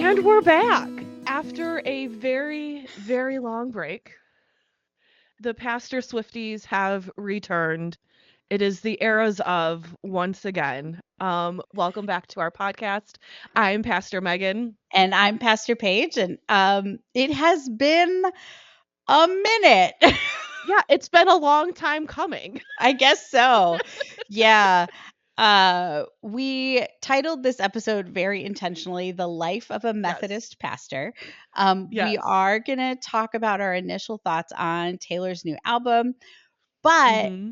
And we're back after a very, very long break. The Pastor Swifties have returned. It is the eras of once again. Welcome back to our podcast. I'm Pastor Megan. And I'm Pastor Paige, and it has been a minute. Yeah, it's been a long time coming. I guess so. Yeah. We titled this episode very intentionally The Life of a Methodist Pastor. We Yes. are going to talk about our initial thoughts on Taylor's new album, but hmm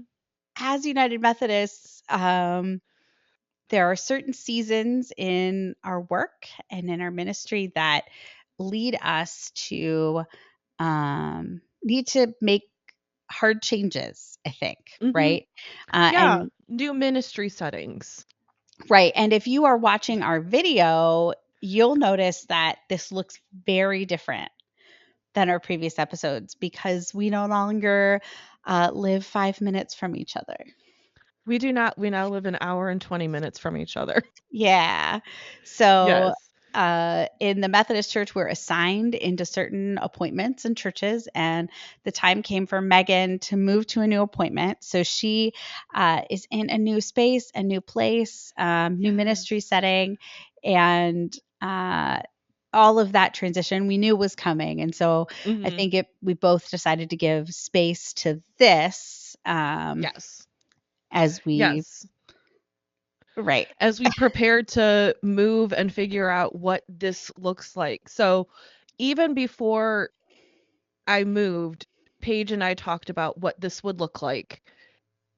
as United Methodists, there are certain seasons in our work and in our ministry that lead us to need to make hard changes, I think, hmm right? Yeah, And new ministry settings. right. And if you are watching our video, you'll notice that this looks very different than our previous episodes because we no longer live 5 minutes from each other. We do not. We now live an hour and 20 minutes from each other. Yeah. So Yes. in the Methodist church, we're assigned into certain appointments in churches, and the time came for Megan to move to a new appointment. So she is in a new space, a new place, new ministry setting, and all of that transition we knew was coming. And so I hmm think we both decided to give space to this Yes. as we, Yes. right. As we prepared to move and figure out what this looks like. So even before I moved, Paige and I talked about what this would look like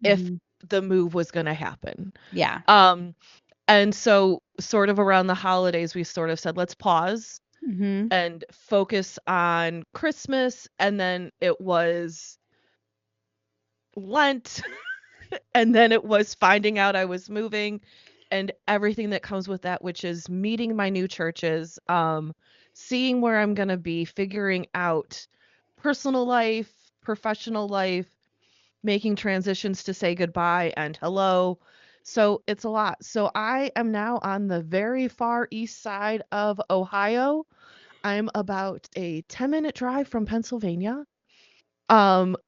if Mhm. the move was going to happen. Yeah. Um, and so sort of around the holidays, we sort of said, let's pause hmm and focus on Christmas. And then it was Lent. And then it was finding out I was moving and everything that comes with that, which is meeting my new churches, seeing where I'm going to be, figuring out personal life, professional life, making transitions to say goodbye and hello. So it's a lot. So I am now on the very far east side of Ohio. I'm about a 10-minute drive from Pennsylvania.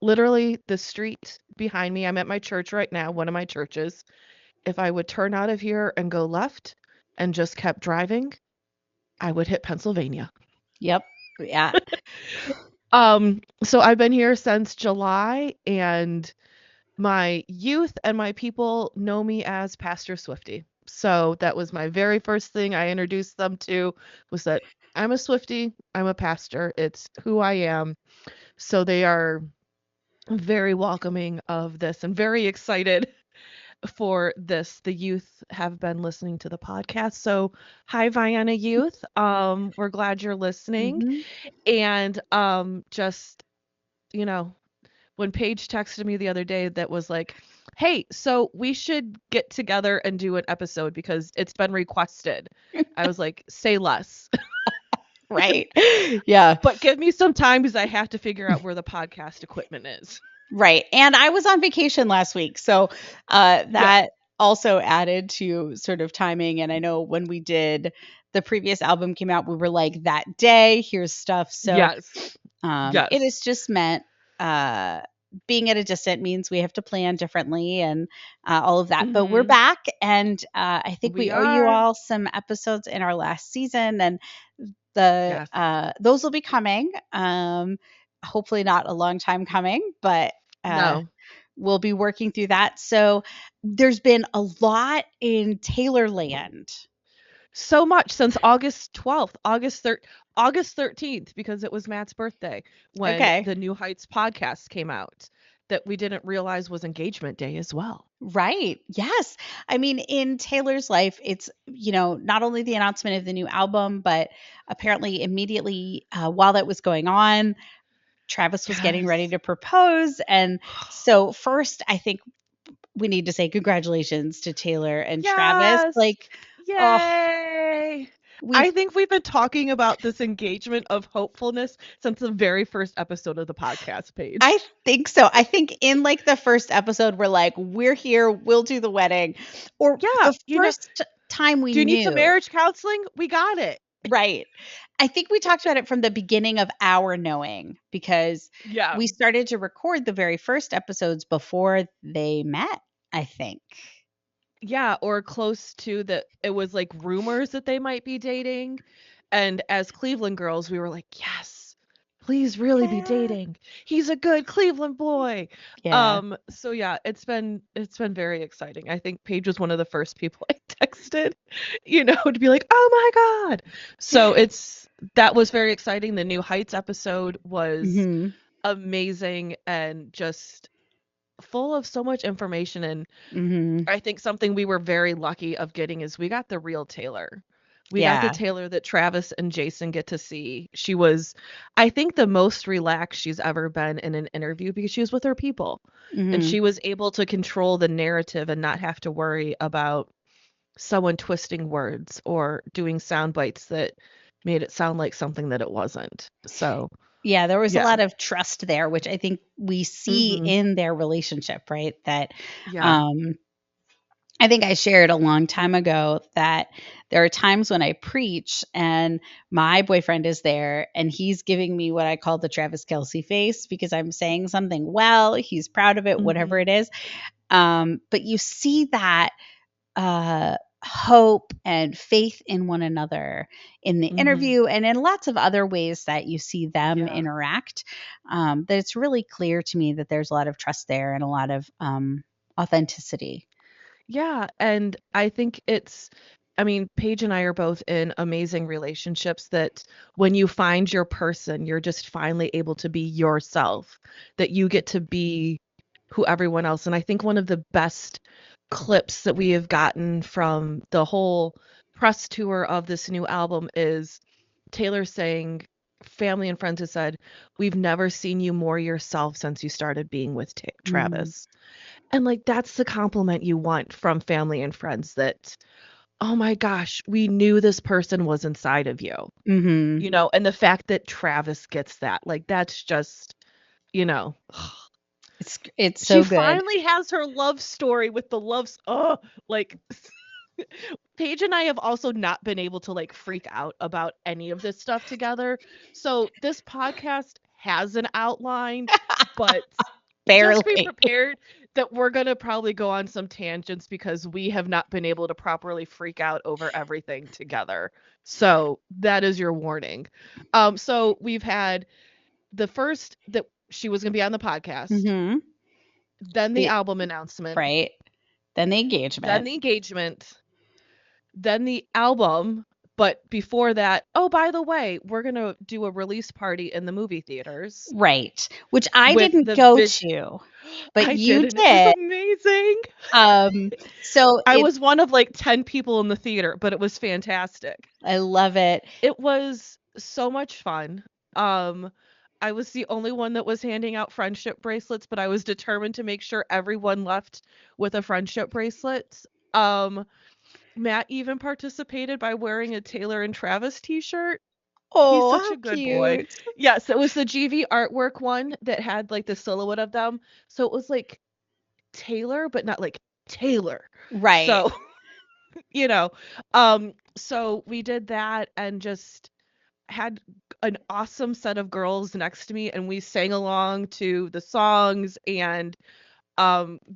Literally the street behind me. I'm at my church right now, one of my churches. If I would turn out of here and go left and just kept driving, I would hit Pennsylvania. Yep. Yeah. So I've been here since July, and my youth and my people know me as Pastor Swifty. So that was my very first thing I introduced them to, was that I'm a Swifty, I'm a pastor. It's who I am. So they are very welcoming of this and very excited for this. The youth have been listening to the podcast. So hi Vienna youth. We're glad you're listening. hmm And just, you know, when Paige texted me the other day that was like, hey, so we should get together and do an episode because it's been requested. I was like, say less. Right. Yeah. But give me some time because I have to figure out where the podcast equipment is. Right. And I was on vacation last week. So Yeah. that also added to sort of timing. And I know when we did the previous album came out, we were like, that day, here's stuff. So Yes. it Yes. has just meant being at a distance means we have to plan differently and all of that. But we're hmm back. And I think We we owe you are. all some episodes in our last season. And the Yes. those will be coming. Hopefully not a long time coming, but No. we'll be working through that. So there's been a lot in Taylor land. So much since August 12th, August 13th, because it was Matt's birthday when Okay. the New Heights podcast came out, that we didn't realize was engagement day as well. Right. Yes. I mean, in Taylor's life, it's, not only the announcement of the new album, but apparently immediately while that was going on, Travis was getting ready Yes. to propose. And so, first, I think we need to say congratulations to Taylor and Travis. Yes. Like, oh, Yay. we've I think we've been talking about this engagement of hopefulness since the very first episode of the podcast I page. think so. I think in like the first episode, we're like, we're here, we'll do the wedding. Or Yeah, the first time we do you need some knew. marriage counseling? We got it. Right. I think we talked about it from the beginning of our knowing because Yeah. we started to record the very first episodes before they met, I think. Yeah, or close to the it was like rumors that they might be dating. And as Cleveland girls, we were like, yes, please really be Yeah. dating. He's a good Cleveland boy. Yeah. So yeah, it's been very exciting. I think Paige was one of the first people I texted, to be like, oh my God. So that was very exciting. The New Heights episode was Mhm. amazing and just full of so much information. And Mhm. I think something we were very lucky of getting is we got the real Taylor. We got the Yeah. Taylor that Travis and Jason get to see. She was, I think, the most relaxed she's ever been in an interview because she was with her people. And Mhm. she was able to control the narrative and not have to worry about someone twisting words or doing sound bites that made it sound like something that it wasn't. So, Yeah, there was a yeah. lot of trust there, which I think we see Hmm. in their relationship, right? That Yeah. um I think I shared a long time ago that there are times when I preach and my boyfriend is there and he's giving me what I call the Travis Kelsey face because I'm saying something well, he's proud of it, whatever Hmm. it is. But you see that hope and faith in one another in the Hmm. interview and in lots of other ways that you see them Yeah. interact. That it's really clear to me that there's a lot of trust there and a lot of authenticity. Yeah, and I think I mean, Paige and I are both in amazing relationships that when you find your person, you're just finally able to be yourself, that you get to be who everyone else. And I think one of the best clips that we have gotten from the whole press tour of this new album is Taylor saying, family and friends have said, we've never seen you more yourself since you started being with Mm-hmm. Travis. And, like, that's the compliment you want from family and friends that, "Oh my gosh, we knew this person was inside of you." Mm-hmm. And the fact that Travis gets that, like, that's just, you know, It's she so good. finally has her love story with the loves like, Paige and I have also not been able to, like, freak out about any of this stuff together. So, this podcast has an outline, but just be Barely. prepared that we're gonna probably go on some tangents because we have not been able to properly freak out over everything together. So that is your warning. So we've had the first that she was gonna be on the podcast, Mm-hmm. then the The album announcement, right. Then the then engagement. the engagement, then the album. But before that, oh, by the way, we're gonna do a release party in the movie theaters Right. Which I with didn't the go vid. to, but I did, you and it was did. amazing. So I it's was one of like 10 people in the theater, but it was fantastic. I love it. It was so much fun. Um, I was the only one that was handing out friendship bracelets, but I was determined to make sure everyone left with a friendship bracelet. Um, Matt even participated by wearing a Taylor and Travis t-shirt. He's Oh, such how a good boy. cute. Yes, it was the GV artwork one that had like the silhouette of them. So it was like Taylor, but not like Taylor. Right. So you know so we did that and just had an awesome set of girls next to me, and we sang along to the songs and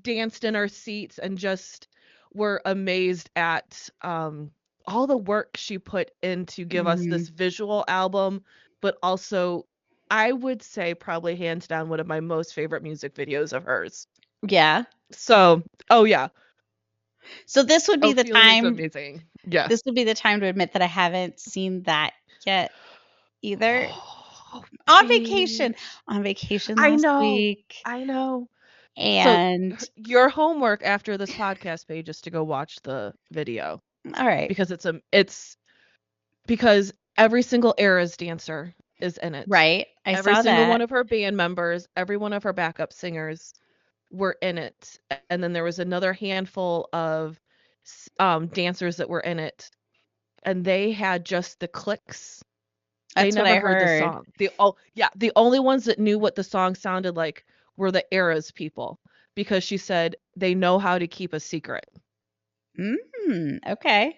danced in our seats and just were amazed at all the work she put in to give us Mhm. this visual album, but also I would say probably hands down one of my most favorite music videos of hers. Yeah. So oh yeah. So this would be the Ophelia is time amazing. Yeah. this would be the time to admit that I haven't seen that yet either. Oh, On vacation. Paige. On vacation I last know. week. I know. So And your homework after this podcast page is to go watch the video all right. because it's because every single Era's dancer is in it. Right. I Every saw single that. one of her band members, every one of her backup singers were in it. And then there was another handful of dancers that were in it, and they had just the clicks. They That's what never I heard the heard. song. The only ones that knew what the song sounded like were the Eras people because she said they know how to keep a secret. Okay.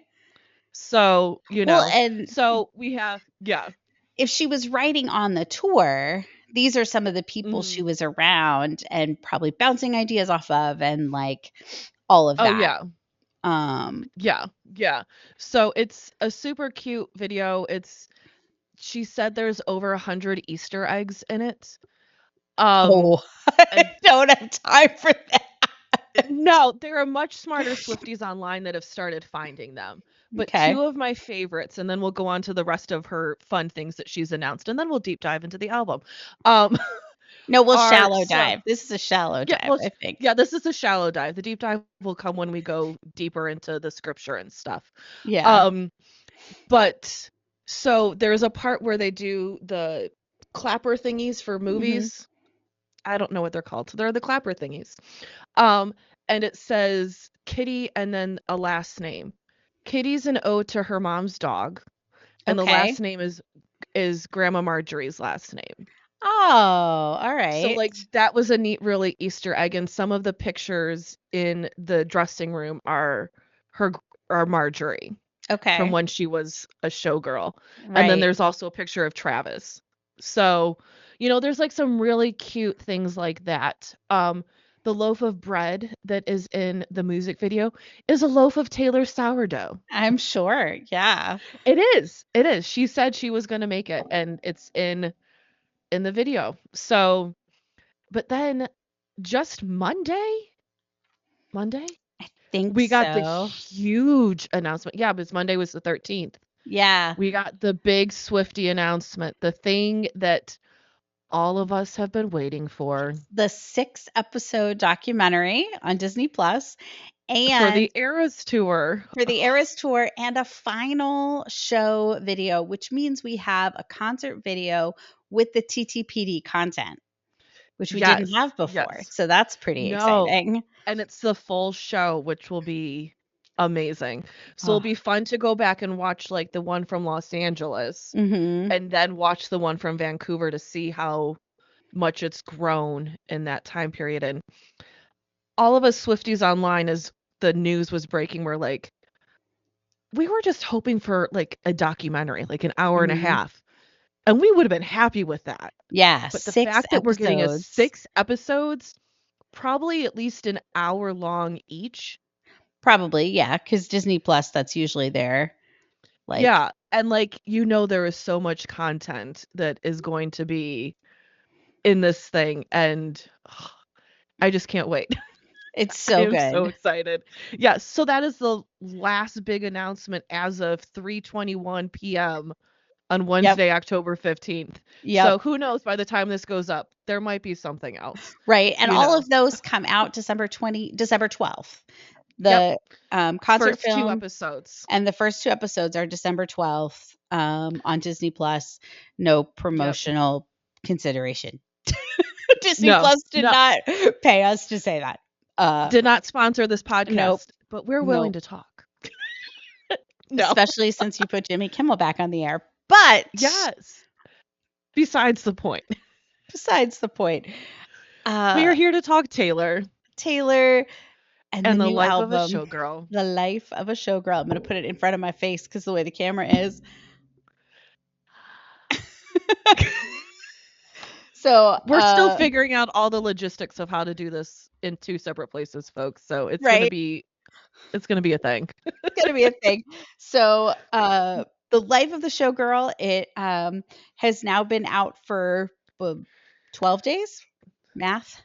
So, Well, and so we have, yeah. if she was writing on the tour, these are some of the people she Mhm. was around and probably bouncing ideas off of and like all of Oh, that. yeah. Um, Yeah. Yeah. So it's a super cute video. She said there's over 100 Easter eggs in it. Um, oh, I and don't have time for that. no, there are much smarter Swifties online that have started finding them. But Okay. two of my favorites, and then we'll go on to the rest of her fun things that she's announced, and then we'll deep dive into the album. Um, No, we'll are shallow so dive. This is a shallow yeah, dive, well, I think. yeah, this is a shallow dive. The deep dive will come when we go deeper into the scripture and stuff. Yeah. Um, but so there's a part where they do the clapper thingies for Hmm. movies. I don't know what they're called. So they're the clapper thingies. Um, and it says Kitty and then a last name. Kitty's an ode to her mom's dog, and the Okay. last name is Grandma Marjorie's last name. Oh, all So right. like that was a neat really Easter egg, and some of the pictures in the dressing room her are Marjorie from Okay. when she was a showgirl. And then Right. there's also a picture of Travis. So, there's like some really cute things like that. The loaf of bread that is in the music video is a loaf of Taylor's sourdough. I'm sure. Yeah. It is. It is. She said she was going to make it and it's in the video. So, but then just Monday, Think we got the so. huge announcement. Yeah, because Monday was the 13th. Yeah. We got the big Swifty announcement, the thing that all of us have been waiting for The 6 episode documentary on Disney Plus for and the Eras tour. for the Eras tour and a final show video, which means we have a concert video with the TTPD content, which we didn't Yes, have before. yes. So that's pretty No, exciting. and it's the full show, which will be amazing. So it'll Oh, be fun to go back and watch like the one from Los Angeles hmm. and then watch the one from Vancouver to see how much it's grown in that time period. And all of us Swifties online, as the news was breaking, were like, we were just hoping for like a documentary, like an hour and a Hmm. half, and we would have been happy with that. Yeah, But the six fact that we're getting a episodes. 6 episodes, probably at least an hour long each. Probably, yeah, because Disney Plus, that's usually there. Like, Yeah, and like there is so much content that is going to be in this thing, and I just can't wait. it's I so am so good. excited. Yes, so that is the last big announcement as of 3:21 p.m. on Yep. Wednesday, October 15th. Yep. So who knows, by the time this goes up, there might be something else, Right. And you all know. of those come out December 12th. Yep, The concert first two film episodes. and the first 2 episodes are December 12th on Disney Plus. No Yep. promotional consideration. Disney No, Plus did no, not pay us to say that. did not sponsor this Nope. podcast, but we're willing Nope. to talk. No. Especially since you put Jimmy Kimmel back on the air. But Yes. Besides the point. besides the point, We are uh, here to talk Taylor Taylor and the and the new life of a album, showgirl. The Life of a Showgirl. I'm going to put it in front of my face because the way the camera is. So, We're still figuring out all the logistics of how to do this in two separate places, folks. So right, it's gonna be a thing. it's going to be a thing. So, The Life of the Showgirl, it has now been out for 12 days, math,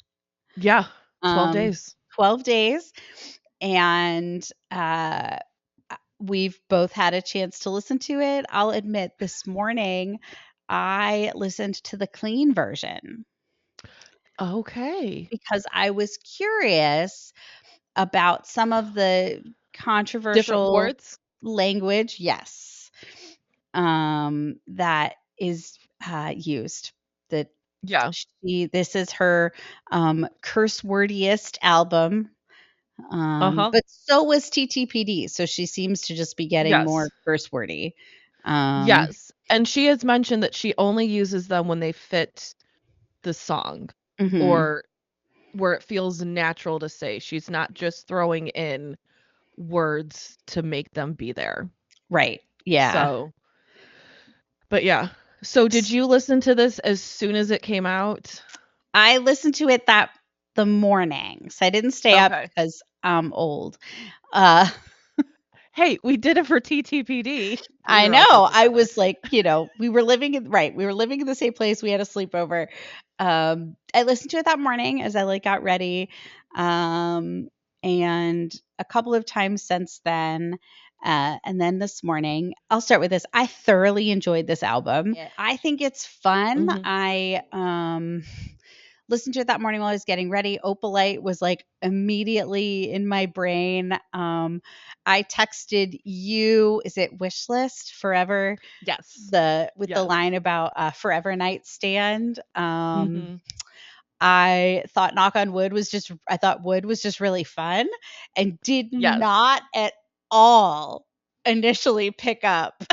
Yeah. 12 um, days. 12 days. And we've both had a chance to listen to it. I'll admit this morning I listened to the clean version Okay. because I was curious about some of the Different controversial words? language, yes, that is used. That Yeah. this is her curse wordiest album. Uh-huh. But so was TTPD, so she seems to just be getting more Yes. curse wordy. Um, Yes. And she has mentioned that she only uses them when they fit the song mhm. or where it feels natural to say. She's not just throwing in words to make them be there. Right. Yeah. So, but yeah. So did you listen to this as soon as it came out? I listened to it that the morning. So I didn't stay up Okay. because I'm old. Uh Hey, we did it for TTPD. We I were all put know. I together. was like, we were living in right. We were living in the same place. We had a sleepover. I listened to it that morning as I like got ready. Um, and a couple of times since then. And then this morning, I'll start with this. I thoroughly enjoyed this album. I think it's fun. Mhm. I listened to it that morning while I was getting ready. Opalite was like immediately in my brain. I texted you, is it wish list forever? Yes. The with the Yes. line about forever nightstand. Mhm. I thought wood was just really fun and did Yes. not at all initially pick up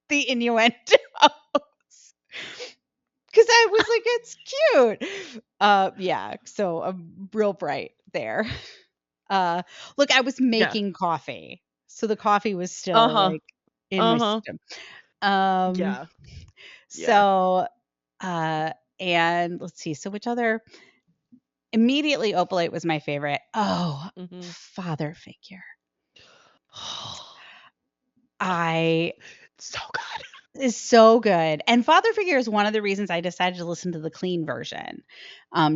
the innuendo. Because I was like, it's cute. Yeah, so I'm real bright there. Look, I was Yeah. making coffee, so the coffee was still Uh-huh. like in my Uh-huh. system. Um, Yeah. Yeah. so, uh, and let's see. So, which other? Immediately, Opalite was my favorite. Oh, Mhm. father figure. I So good. is so good. And Father Figure is one of the reasons I decided to listen to the clean version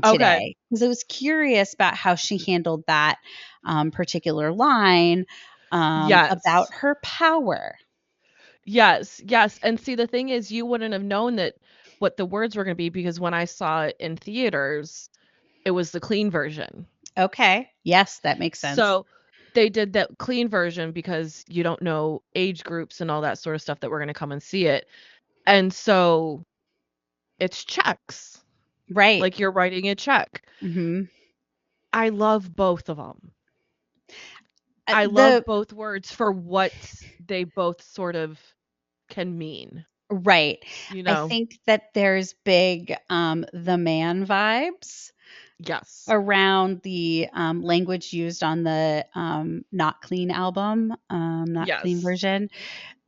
Okay. today because I was curious about how she handled that particular line about Yes. her power. Yes. Yes. And see, the thing is, you wouldn't have known that what the words were going to be because when I saw it in theaters, it was the clean version. Okay. Yes, that makes sense. So they did that clean version because you don't know age groups and all that sort of stuff that we're going to come and see it. And so it's checks, Right. like you're writing a check. Hmm. I love both of them. I love The both words for what they both sort of can mean, right. you I know? think that there's big the man vibes Yes. around the language used on the Not Clean album, Not Clean Yes. version,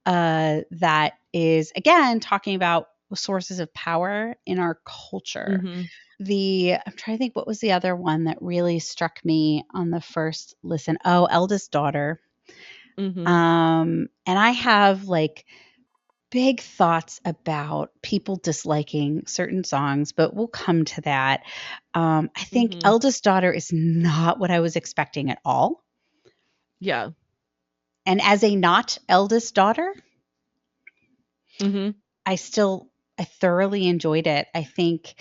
that is, again, talking about sources of power in our culture. Mhm. I'm trying to think, what was the other one that really struck me on the first listen? Oh, Eldest Daughter. Mhm. And I have like big thoughts about people disliking certain songs, but we'll come to that. I think Mhm. Eldest Daughter is not what I was expecting at all. Yeah. And as a not eldest daughter, Mhm. I still I thoroughly enjoyed it. I think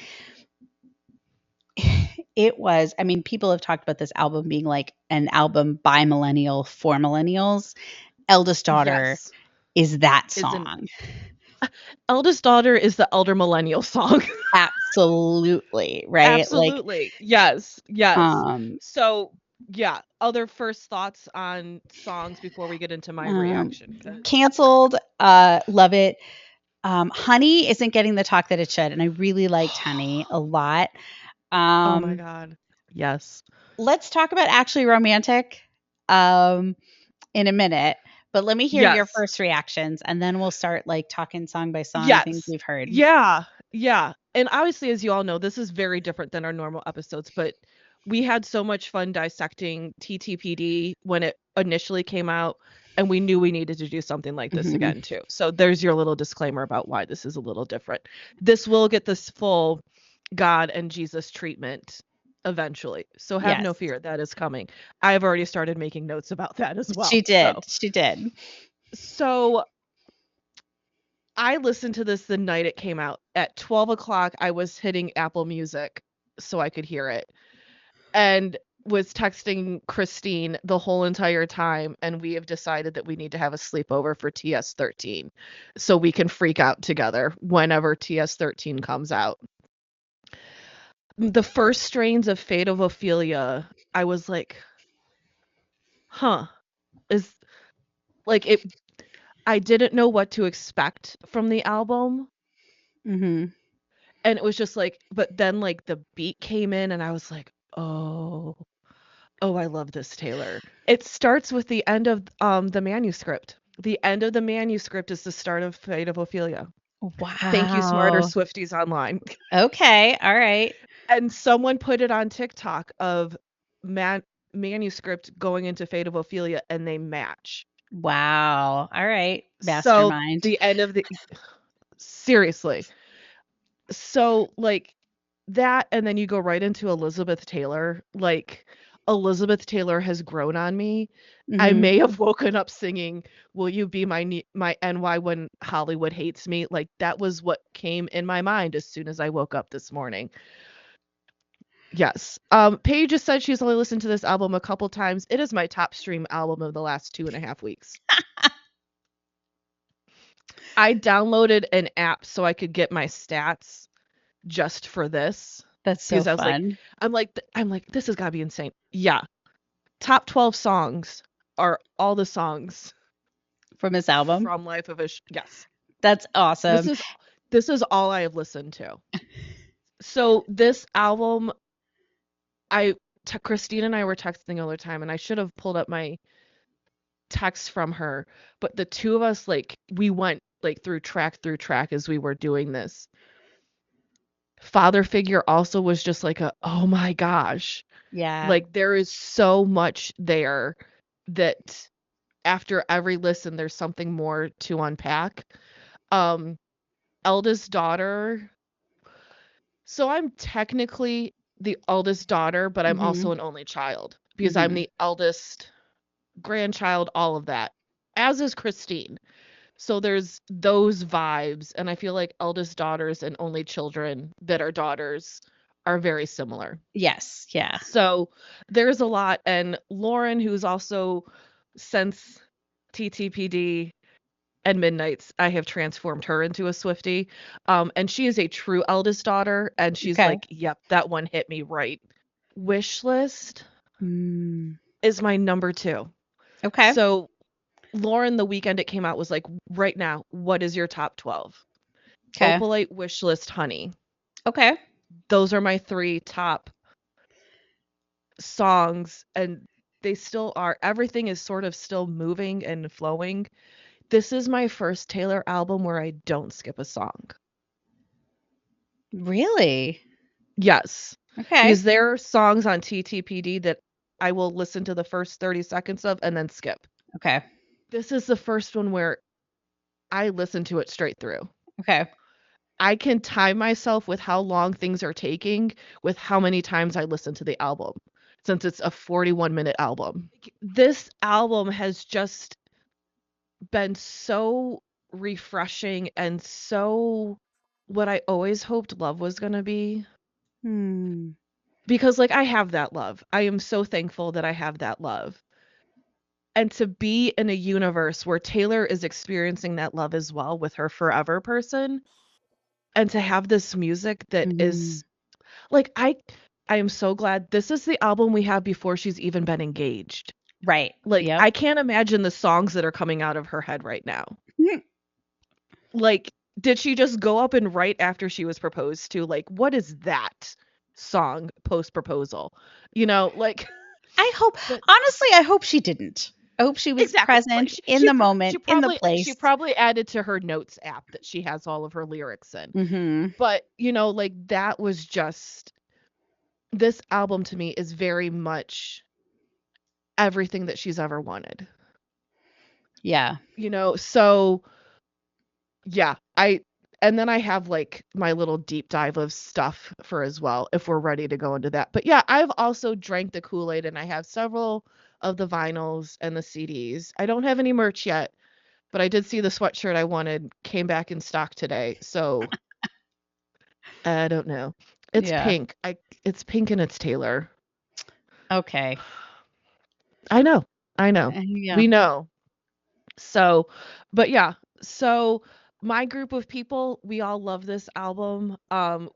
it was, I mean, people have talked about this album being like an album by millennial for millennials. Eldest Daughter Yes. is that Is an song. eldest daughter is the elder millennial song. Absolutely, right? Like Absolutely. Yes. Yes. um So, yeah, other first thoughts on songs before we get into my um reaction 'cause canceled, love it. Honey isn't getting the talk that it should, and I really liked Honey a lot. oh my Um god. Yes. let's talk about Actually Romantic um, in a minute. But let me hear your Yes. first reactions, and then we'll start like talking song by song things Yes. we've heard. Yeah. Yeah. And obviously, as you all know, this is very different than our normal episodes, but we had so much fun dissecting TTPD when it initially came out, and we knew we needed to do something like this Hmm. again too. So there's your little disclaimer about why this is a little different. This will get this full God and Jesus treatment eventually. So have Yes, no fear, that is coming. I have already started making notes about that as she well. did. She did. So I listened to this the night it came out. At 12 o'clock, I was hitting Apple Music so I could hear it and was texting Christine the whole entire time. And we have decided that we need to have a sleepover for TS13 so we can freak out together whenever TS13 comes out. The first strains of Fate of Ophelia, I was like, huh, is like it. I didn't know what to expect from the album. Hmm. And it was just like, but then like the beat came in and I was like, oh, Oh, I love this, Taylor. It starts with the end of the manuscript. The end of the manuscript is the start of Fate of Ophelia. Thank you, smarter Wow. Swifties online. Okay. All right. And someone put it on TikTok of man manuscript going into Fate of Ophelia, and they match. Wow. All right. So Mastermind. the end of the seriously. So like that, and then you go right into Elizabeth Taylor. Like Elizabeth Taylor has grown on me. I Hmm. may have woken up singing "Will You Be My NY When Hollywood Hates Me." Like that was what came in my mind as soon as I woke up this morning. Yes. Paige just said she's only listened to this album a couple times. It is my top stream album of the last 2.5 weeks. I downloaded an app so I could get my stats just for this That's so because I was like, fun I'm like, this has got to be insane. Yeah, top 12 songs are all the songs from this album. from Life of A Yes, That's this awesome. is this is all I have listened to. So this album, Christine and I were texting all the time, and I should have pulled up my text from her, but the two of us, like, we went like through track as we were doing this. Father Figure also was just like a, oh my gosh. Yeah. Like there is so much there that after every listen there's something more to unpack. Um Eldest daughter. So I'm technically the eldest daughter, but I'm Hmm. also an only child because I'm Hmm. the eldest grandchild, all of that. As is Christine. So there's those vibes, and I feel like eldest daughters and only children that are daughters are very similar. Yes. Yeah. So there's a lot, and Lauren, who's also since TTPD and Midnights, I have transformed her into a Swiftie. And she is a true eldest daughter, and she's Okay. like, yep, that one hit me right. Wish list Mm. is my number two. Okay. So Lauren, the weekend it came out, was like, right now, what is your top 12? Okay. Opalite, Wishlist, Honey. Okay. Those are my three top songs, and they still are. Everything is sort of still moving and flowing. This is my first Taylor album where I don't skip a song. Really? Yes, Okay. because there are songs on TTPD that I will listen to the first 30 seconds of and then skip. Okay. This is the first one where I listen to it straight through. Okay. I can time myself with how long things are taking with how many times I listen to the album since it's a 41-minute album. This album has just been so refreshing and so what I always hoped love was going to be. Hmm. Because, like, I have that love. I am so thankful that I have that love. And to be in a universe where Taylor is experiencing that love as well with her forever person, and to have this music that Hmm. is like, I am so glad this is the album we have before she's even been engaged. Right. Like, Yep. I can't imagine the songs that are coming out of her head right now. Hmm. Like, did she just go up and write after she was proposed to? Like, what is that song post proposal? Like, I hope, but honestly, I hope she didn't. I hope she was exactly. Like, present in the she moment, in the probably place. added to her notes app that she has all of her lyrics in. Hmm. But, like that was just this album to me is very much everything that she's ever wanted. Yeah. So yeah, and then I have like my little deep dive of stuff for as well if we're ready to go into that. But yeah, I've also drank the Kool-Aid and I have several of the vinyls and the CDs. I don't have any merch yet, but I did see the sweatshirt I wanted came back in stock today. So I don't know. It's Yeah. pink. It's pink and it's Taylor. Okay. I know. I know. Yeah. We know. So, but yeah, so my group of people, we all love this album.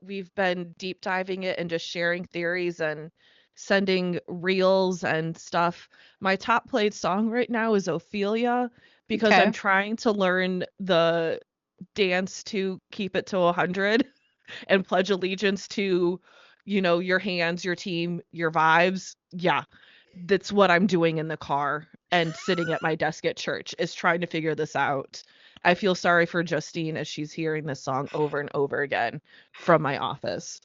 We've been deep diving it and just sharing theories and sending reels and stuff. My top played song right now is Ophelia because I'm Okay. trying to learn the dance to keep it to 100 and pledge allegiance to, your hands, your team, your vibes. Yeah. that's what I'm doing in the car and sitting at my desk at church, is trying to figure this out. I feel sorry for Justine as she's hearing this song over and over again from my office.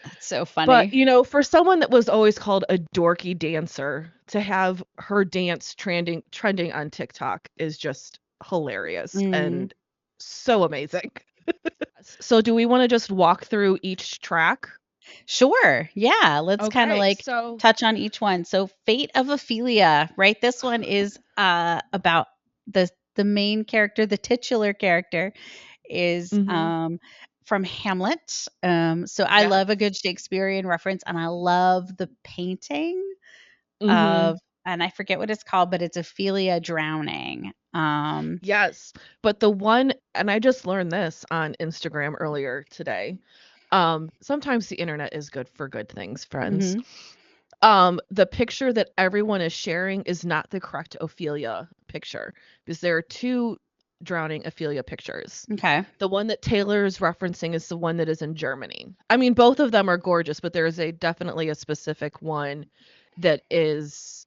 That's so But, funny. for someone that was always called a dorky dancer, to have her dance trending on TikTok is just hilarious Mm. and so amazing. So do we want to just walk through each track? Sure. Yeah. Let's kind of Okay, like so touch on each one. So, Fate of Ophelia, right? This one is about the main character, the titular character is mhm. from Hamlet. So I Yes. love a good Shakespearean reference, and I love the painting Mhm. of, and I forget what it's called, but it's Ophelia drowning. Yes. But the one, and I just learned this on Instagram earlier today. Sometimes the internet is good for good things, friends. Mhm. The picture that everyone is sharing is not the correct Ophelia picture, because there are two drowning Ophelia pictures. Okay. The one that Taylor is referencing is the one that is in Germany. I mean, both of them are gorgeous, but there is definitely a specific one that is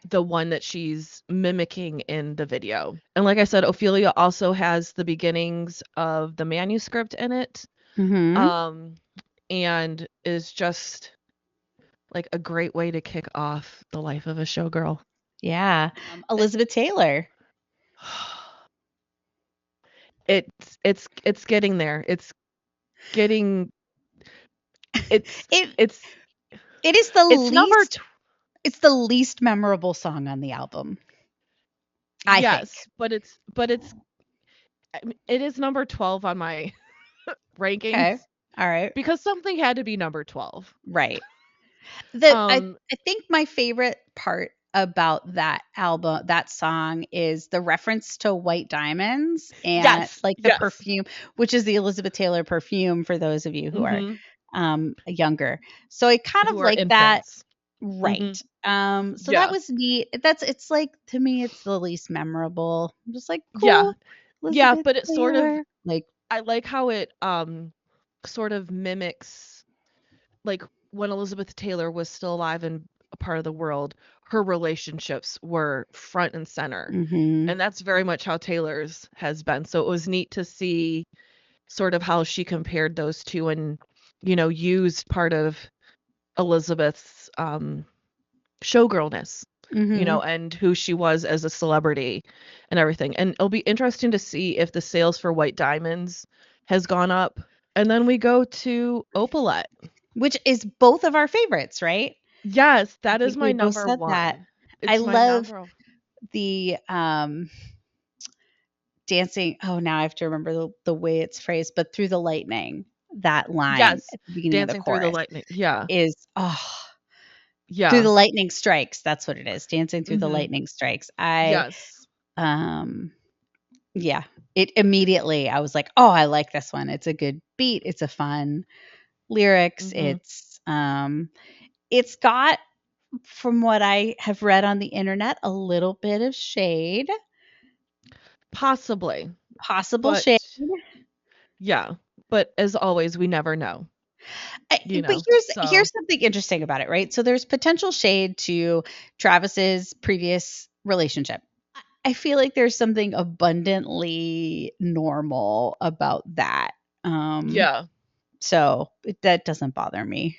the one that she's mimicking in the video. And like I said, Ophelia also has the beginnings of the manuscript in it, Mhm. um, and is just like a great way to kick off the life of a showgirl. Yeah. And Elizabeth Taylor. it's getting there. Getting it's It it's it is the it's number least it's the least memorable song on the album, I think. yes, but it is number 12 on my rankings Okay. All right. because something had to be number 12. Right. The Um, I think my favorite part about that album, that song, is the reference to White Diamonds and yes, like the yes. perfume, which is the Elizabeth Taylor perfume for those of you who are Mhm. younger. So I kind Who of are like that. infants. Right. Mhm. So that Yeah. was neat. It's like, to me, it's the least memorable. I'm just like, Yeah. cool, Yeah, Elizabeth but it sort of, Taylor. Like, I like how it sort of mimics, like, when Elizabeth Taylor was still alive and a part of the world, her relationships were front and center. mm-hmm, And that's very much how Taylor's has been. So it was neat to see sort of how she compared those two and, used part of Elizabeth's showgirlness, mm-hmm. and who she was as a celebrity and everything. And it'll be interesting to see if the sales for White Diamonds has gone up. And then we go to Opalette. Which is both of our favorites, right? Yes, I that is think we my both number said that. one. I It's my love number. the dancing. Oh, now I have to remember the way it's phrased, but through the lightning, that line Yes, at the beginning of the Dancing Through the chorus Lightning. Yeah. is, through Yeah. the lightning strikes. That's what it is. Dancing through the Mhm. lightning strikes. I Yes. um Yeah. It immediately, I was like, "Oh, I like this one. It's a good beat. It's a fun lyrics. Mhm. It's got, from what I have read on the internet, a little bit of shade, Possibly. possible But shade. yeah. But as always, we never know, But here's So, something interesting about it, right? So there's potential shade to Travis's previous relationship. I feel like there's something abundantly normal about that. Um, yeah. that doesn't bother me.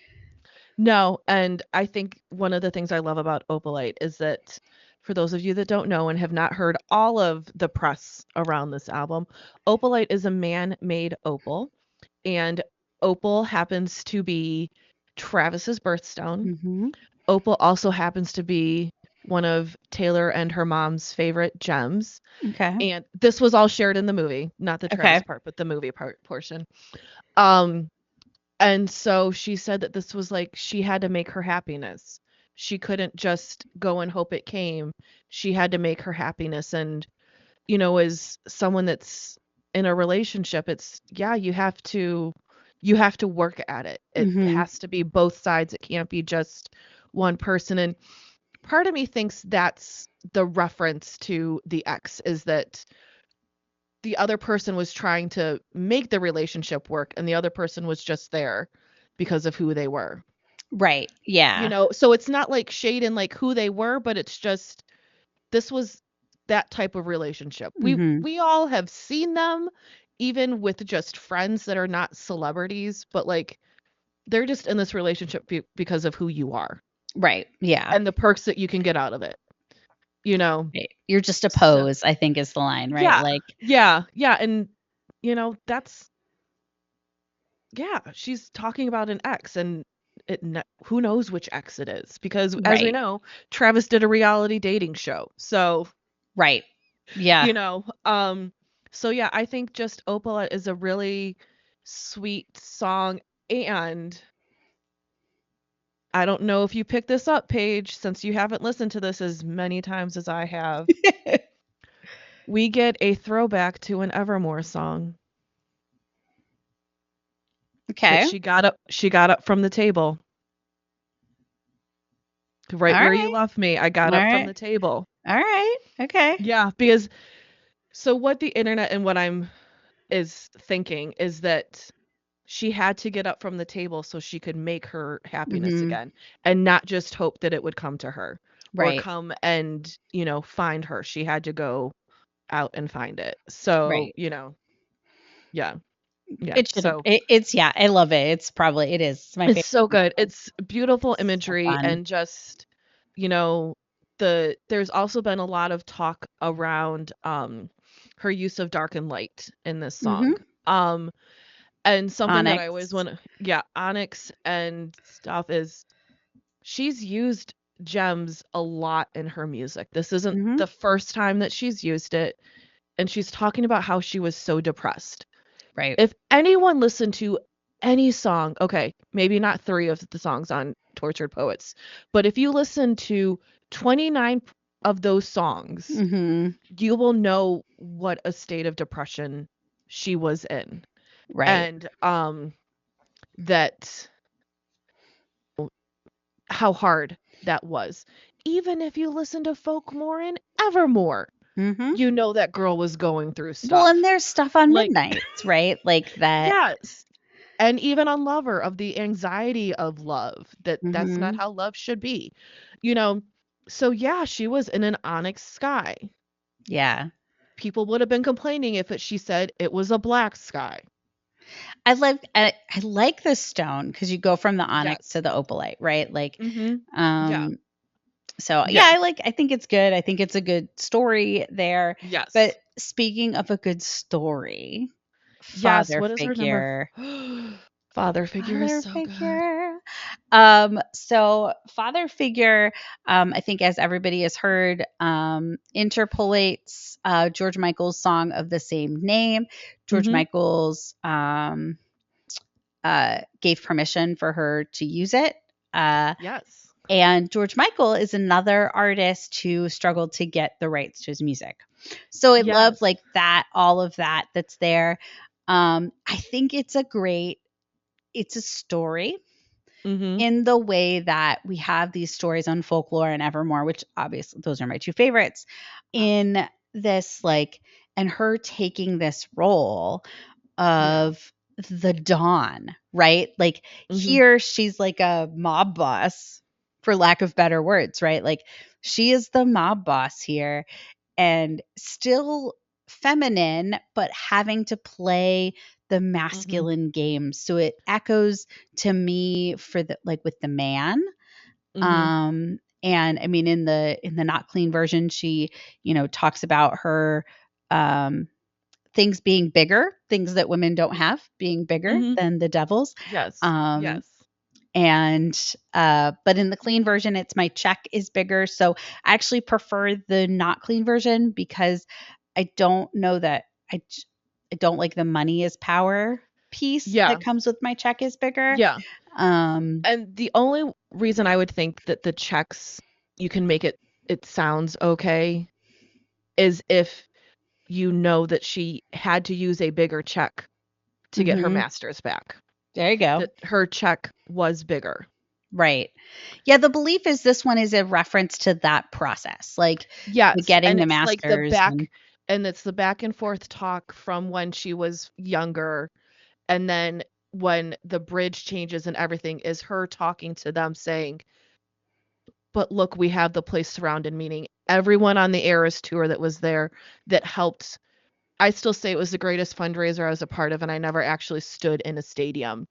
No, and I think one of the things I love about Opalite is that, for those of you that don't know and have not heard all of the press around this album, Opalite is a man-made opal, and opal happens to be Travis's birthstone. Mhm. Opal also happens to be one of Taylor and her mom's favorite gems, Okay. and this was all shared in the movie, not the Travis Okay. part, but the movie portion. Um, and so she said that this was like she had to make her happiness. She couldn't just go and hope it came. She had to make her happiness. And, as someone that's in a relationship, it's yeah, you have to work at it. It Mhm. has to be both sides. It can't be just one person. And part of me thinks that's the reference to the ex, is that the other person was trying to make the relationship work and the other person was just there because of who they were. Right. Yeah. So it's not like shade in like who they were, but it's just this was that type of relationship. We Mhm. we all have seen them even with just friends that are not celebrities, but like they're just in this relationship because of who you are Right. Yeah. and the perks that you can get out of it, you know. Right. You're just a So, pose, I think is the line, right? yeah. Like Yeah, and that's yeah, she's talking about an ex and who knows which ex it is because as we right. know, Travis did a reality dating show. So, Right. Yeah. you know, um so yeah, I think just Opala is a really sweet song and I don't know if you picked this up, Paige, since you haven't listened to this as many times as I have. We get a throwback to an Evermore song that Okay. she got up from the table. Right All where you right. left me, I got All up from right. the table. All right. Okay. Yeah, because so what the internet and what I'm is thinking is that she had to get up from the table so she could make her happiness Mhm. again and not just hope that it would come to her or Right. come and, find her. She had to go out and find it. So, Right. yeah. Yeah. It should have So it's yeah, I love it. It is. It's my it's favorite so song good. ever. It's beautiful So imagery fun. and just, you know, there's also been a lot of talk around her use of dark and light in this song. Mhm. Um and something that I always Onyx. want to yeah, Onyx and stuff is she's used gems a lot in her music. This isn't Mhm. the first time that she's used it and she's talking about how she was so depressed. Right. If anyone listened to any song, okay, maybe not 3 of the songs on Tortured Poets, but if you listen to 29 of those songs, Mhm. you will know what a state of depression she was in. Right. And that how hard that was. Even if you listen to Folkmore and Evermore, Mhm. you know that girl was going through Well, and stuff. there's stuff on Like Midnights, right? Like that. yes. And even on Lover of the anxiety of love, that's not Mhm. how love should be. You know, so yeah, she was in an onyx sky. Yeah. People would have been complaining if she said it was a black sky. I like the stone because you go from the onyx Yes. to the opalite, right? Like, Mhm. Yeah. um, so yeah, Yeah. I think it's good. I think it's a good story there. But Yes. speaking of a good story, Yes, father what is her number? figure. Father figure is Father so good. figure. So father figure, I think as everybody has heard, interpolates George Michael's song of the same name. George Mhm. Michael's gave permission for her to use it. Uh, Yes. and George Michael is another artist who struggled to get the rights to his music. So I love Yes. like that, all of that that's there. I think it's a story Mhm. in the way that we have these stories on folklore and evermore, which obviously those are my two favorites, in this like, and her taking this role Yeah. of the Dawn, right? Like Mhm. here she's like a mob boss, for lack of better words, right? Like she is the mob boss here and still feminine, but having to play the Mhm. masculine game. So it echoes to me for the like with the man. Mhm. And I mean in the not clean version, she, talks about her um things being bigger, things that women don't have being bigger Mhm. than the devil's. Yes. Um, Yes. and but in the clean version, it's my check is bigger. So I actually prefer the not clean version because I don't know that I don't like the money is power piece Yeah. that comes with my check is bigger. Yeah. Um, And the only reason I would think that the checks you can make it sounds okay is if you know that she had to use a bigger check to get her mhm. master's back. There you go. That her check was bigger. Right. Yeah, the belief is this one is a reference to that process, like the Yes, getting and the it's like the masters and back and it's the back and forth talk from when she was younger and then when the bridge changes and everything is her talking to them saying, but look, we have the place surrounded, meaning everyone on the Eras tour that was there that helped. I still say it was the greatest fundraiser I was a part of, and I never actually stood in a stadium.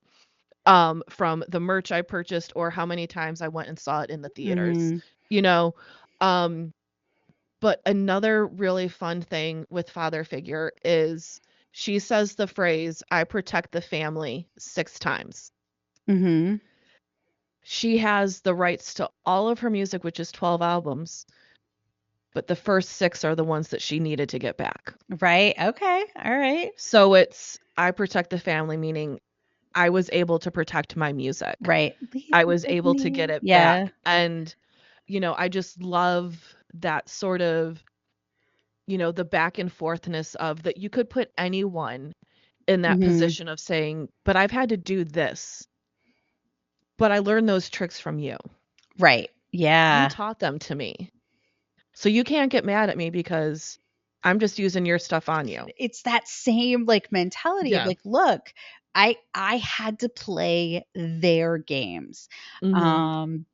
From the merch I purchased or how many times I went and saw it in the theaters, Mhm. you know. Um, but another really fun thing with father figure is she says the phrase, I protect the family 6 times. Mhm. She has the rights to all of her music, which is 12 albums, but the first 6 are the ones that she needed to get back. Right. Okay. All right. So it's I protect the family, meaning I was able to protect my music. Right. Leave I it was with able to get me. it Yeah. back. And, I just love that sort of, the back and forthness of that you could put anyone in that Mhm. position of saying, but I've had to do this, but I learned those tricks from you. Right. You Yeah. taught them to me. So you can't get mad at me because I'm just using your stuff on you. It's that same like mentality of Yeah. like, look, I had to play their games. Mhm. Um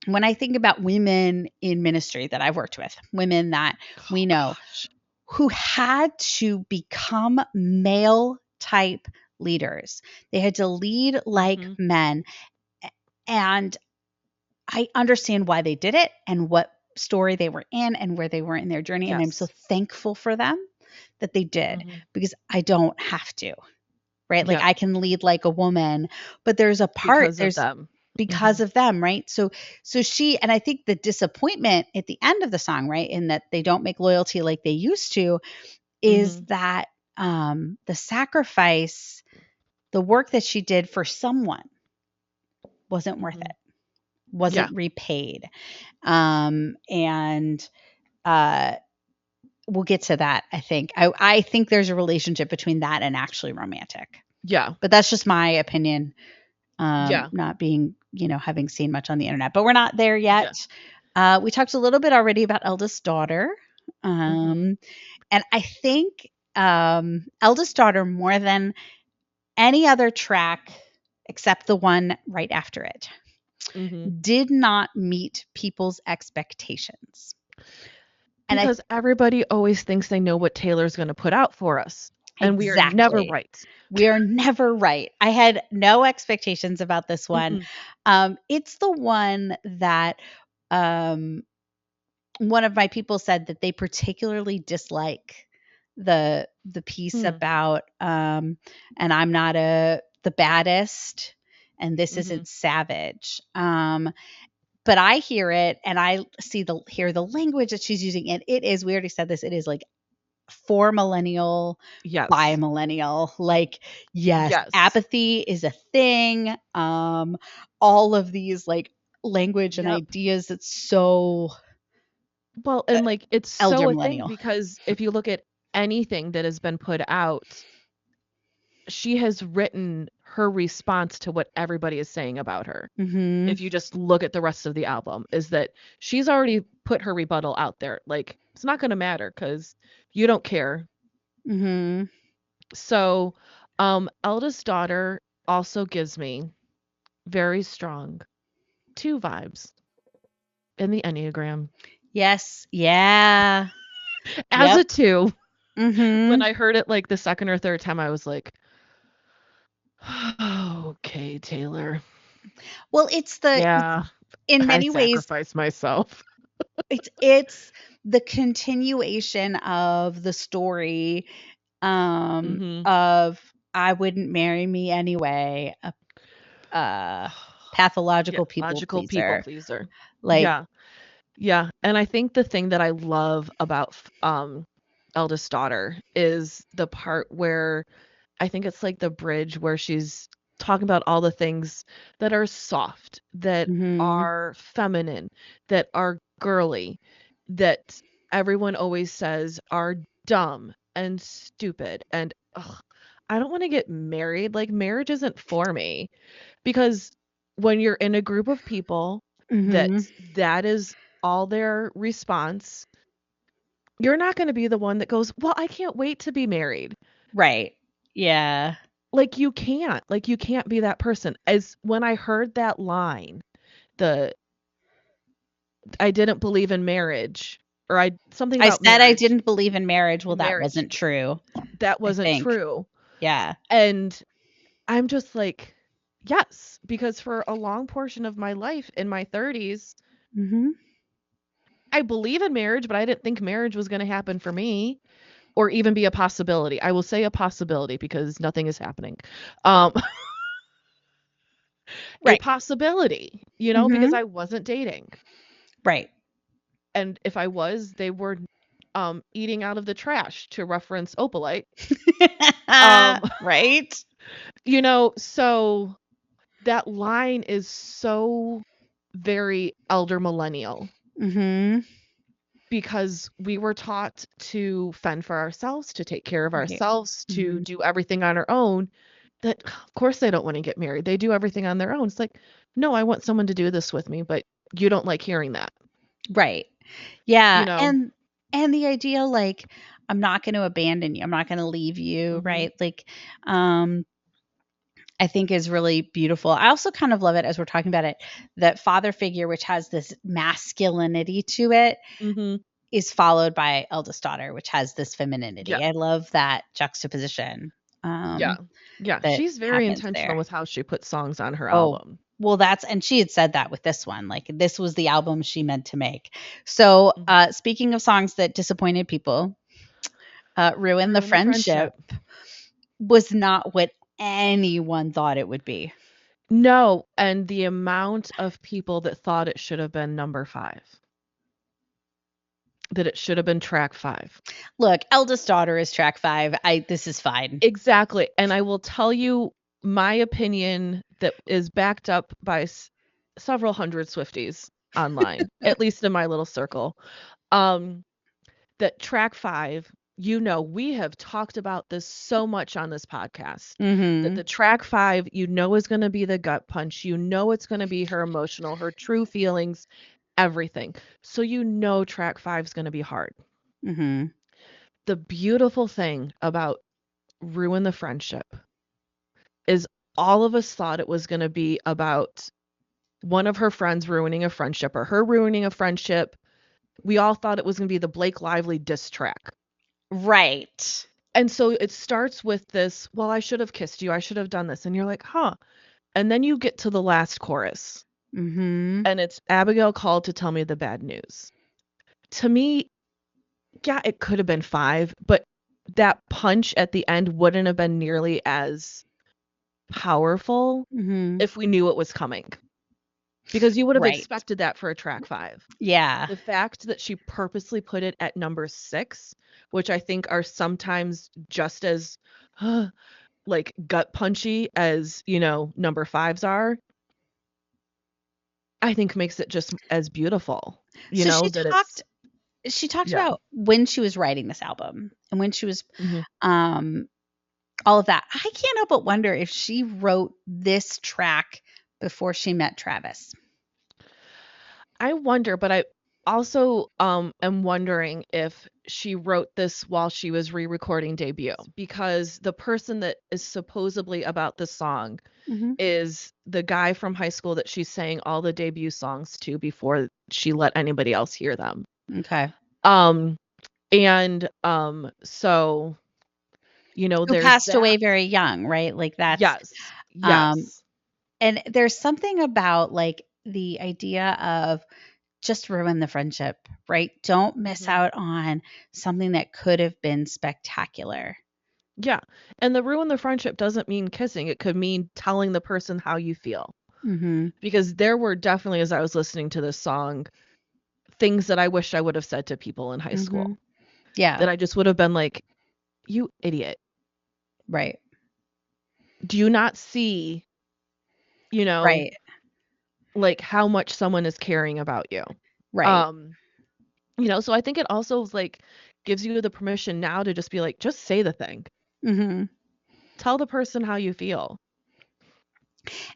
when I think about women in ministry that I've worked with, women that Oh we know gosh. who had to become male type leaders. They had to lead like Mhm. men. And I understand why they did it and what story they were in and where they were in their journey. And I'm so Yes. thankful for them that they did Mhm. because I don't have to, right? Like Yep. I can lead like a woman, but there's a part, Because of there's them. because Mhm. of them, right? So she, and I think the disappointment at the end of the song, right, in that they don't make loyalty like they used to, is Mhm. that the sacrifice, the work that she did for someone wasn't worth Mhm. it, Yeah. wasn't repaid. And uh we'll get to that. I think there's a relationship between that and actually romantic, Yeah. but that's just my opinion, Yeah. not being, having seen much on the internet, but we're not there Yeah. yet. We talked a little bit already about eldest daughter, Mhm. um and I think eldest daughter, more than any other track except the one right after it, Mhm. did not meet people's expectations. And I Because everybody always thinks they know what Taylor's gonna put out for us, and we are never Exactly. right. We are never right. I had no expectations about this one. Mm-mm. It's the one that um, one of my people said that they particularly dislike the piece Hmm. about and I'm not a the baddest and this Mhm. isn't savage. But I hear it and I hear the language that she's using, and it is, we already said this, it is like for millennial, by Yes. millennial. Like, yes, Yes. apathy is a thing. All of these like language and Yep. ideas that's so Well, and, like, it's elder so a thing millennial. because if you look at anything that has been put out, she has written her response to what everybody is saying about her. Mhm. If you just look at the rest of the album, is that she's already put her rebuttal out there. Like, it's not gonna matter because you don't care. Mhm. So, eldest daughter also gives me very strong 2 vibes in the Enneagram. Yes. Yeah. As Yep. a 2, when Mhm. I heard it, like, the second or third time, I was like, "Okay, Taylor. Well, it's Yeah, in I many ways sacrificed myself." it's the continuation of the story Mhm. of I wouldn't marry me anyway, a Yeah, pathological people logical people pleaser. pleaser. Like, Yeah. Yeah, and I think the thing that I love about eldest daughter is the part where I think it's like the bridge where she's talking about all the things that are soft, that mhm, are feminine, that are girly, that everyone always says are dumb and stupid and ugh, I don't want to get married. Like marriage isn't for me because when you're in a group of people mhm, that is all their response, you're not going to be the one that goes, "Well, I can't wait to be married." right. Yeah. like you can't be that person. As when I heard that line, the I didn't believe in marriage, or I something I about said I marriage. didn't believe in marriage. Well, that Marriage, wasn't true, that I wasn't think. true. Yeah. And I'm just like, yes, because for a long portion of my life in my 30s, Mhm. I believe in marriage, but I didn't think marriage was going to happen for me or even be a possibility. I will say a possibility because nothing is happening. Um, a Right. possibility, because Mhm. I wasn't dating. Right. And if I was, they were eating out of the trash, to reference Opalite. Um, Right? so that line is so very elder millennial, Mhm. because we were taught to fend for ourselves, to take care of Right. ourselves, to Mhm. do everything on our own. That of course they don't want to get married. They do everything on their own. It's like, no, I want someone to do this with me, but you don't like hearing that, Right. you Yeah, know. and the idea, like, I'm not gonna abandon you, I'm not gonna leave you, Mhm. right? Like, um, I think is really beautiful. I also kind of love it as we're talking about it, that father figure, which has this masculinity to it, Mhm. is followed by eldest daughter, which has this femininity. Yeah. I love that juxtaposition, Yeah. Yeah, that she's very happens intentional there. with how she puts songs on her Oh, album. well, and she had said that with this one, like, this was the album she meant to make. So, Mhm. speaking of songs that disappointed people, Ruin the Ruin the Friendship friendship. was not what anyone thought it would be. No, and the amount of people that thought it should have been number 5. That it should have been track 5. Look, eldest daughter is track 5. This is fine. Exactly, and I will tell you my opinion that is backed up by several hundred Swifties online, at least in my little circle. Um, that track 5, we have talked about this so much on this podcast, that Mhm. the track 5, is gonna be the gut punch, it's gonna be her emotional, her true feelings, everything. So track 5 is gonna be hard. Mhm. The beautiful thing about Ruin the Friendship is all of us thought it was gonna be about one of her friends ruining a friendship or her ruining a friendship. We all thought it was gonna be the Blake Lively diss track. Right. And so it starts with this, well, I should have kissed you. I should have done this. And you're like, huh. And then you get to the last chorus Mhm. and it's Abigail called to tell me the bad news. To me, yeah, it could have been 5, but that punch at the end wouldn't have been nearly as powerful Mhm. if we knew it was coming, because you would have Right. expected that for a track 5. Yeah. The fact that she purposely put it at number 6, which I think are sometimes just as like gut punchy as, number 5s are, I think makes it just as beautiful, So that it's she talked yeah. about when she was writing this album and when she was, Mhm. um all of that. I can't help but wonder if she wrote this track before she met Travis. I wonder, but I also am wondering if she wrote this while she was re-recording Debut, because the person that is supposedly about the song Mhm. is the guy from high school that she sang all the debut songs to before she let anybody else hear them. Okay. Um and so Who there's passed that. away very young, right? Like, that's, Yes. um Yes. and there's something about, like, the idea of just ruin the friendship, right? Don't miss Mhm. out on something that could have been spectacular. Yeah. And the ruin the friendship doesn't mean kissing. It could mean telling the person how you feel. Mhm. Because there were definitely, as I was listening to this song, things that I wish I would have said to people in high Mhm. school, Yeah. that I just would have been like, you idiot. Right. Do you not see, you know, Right. like how much someone is caring about you? Right. Um, so I think it also like gives you the permission now to just be like, just say the thing. Mhm. Tell the person how you feel.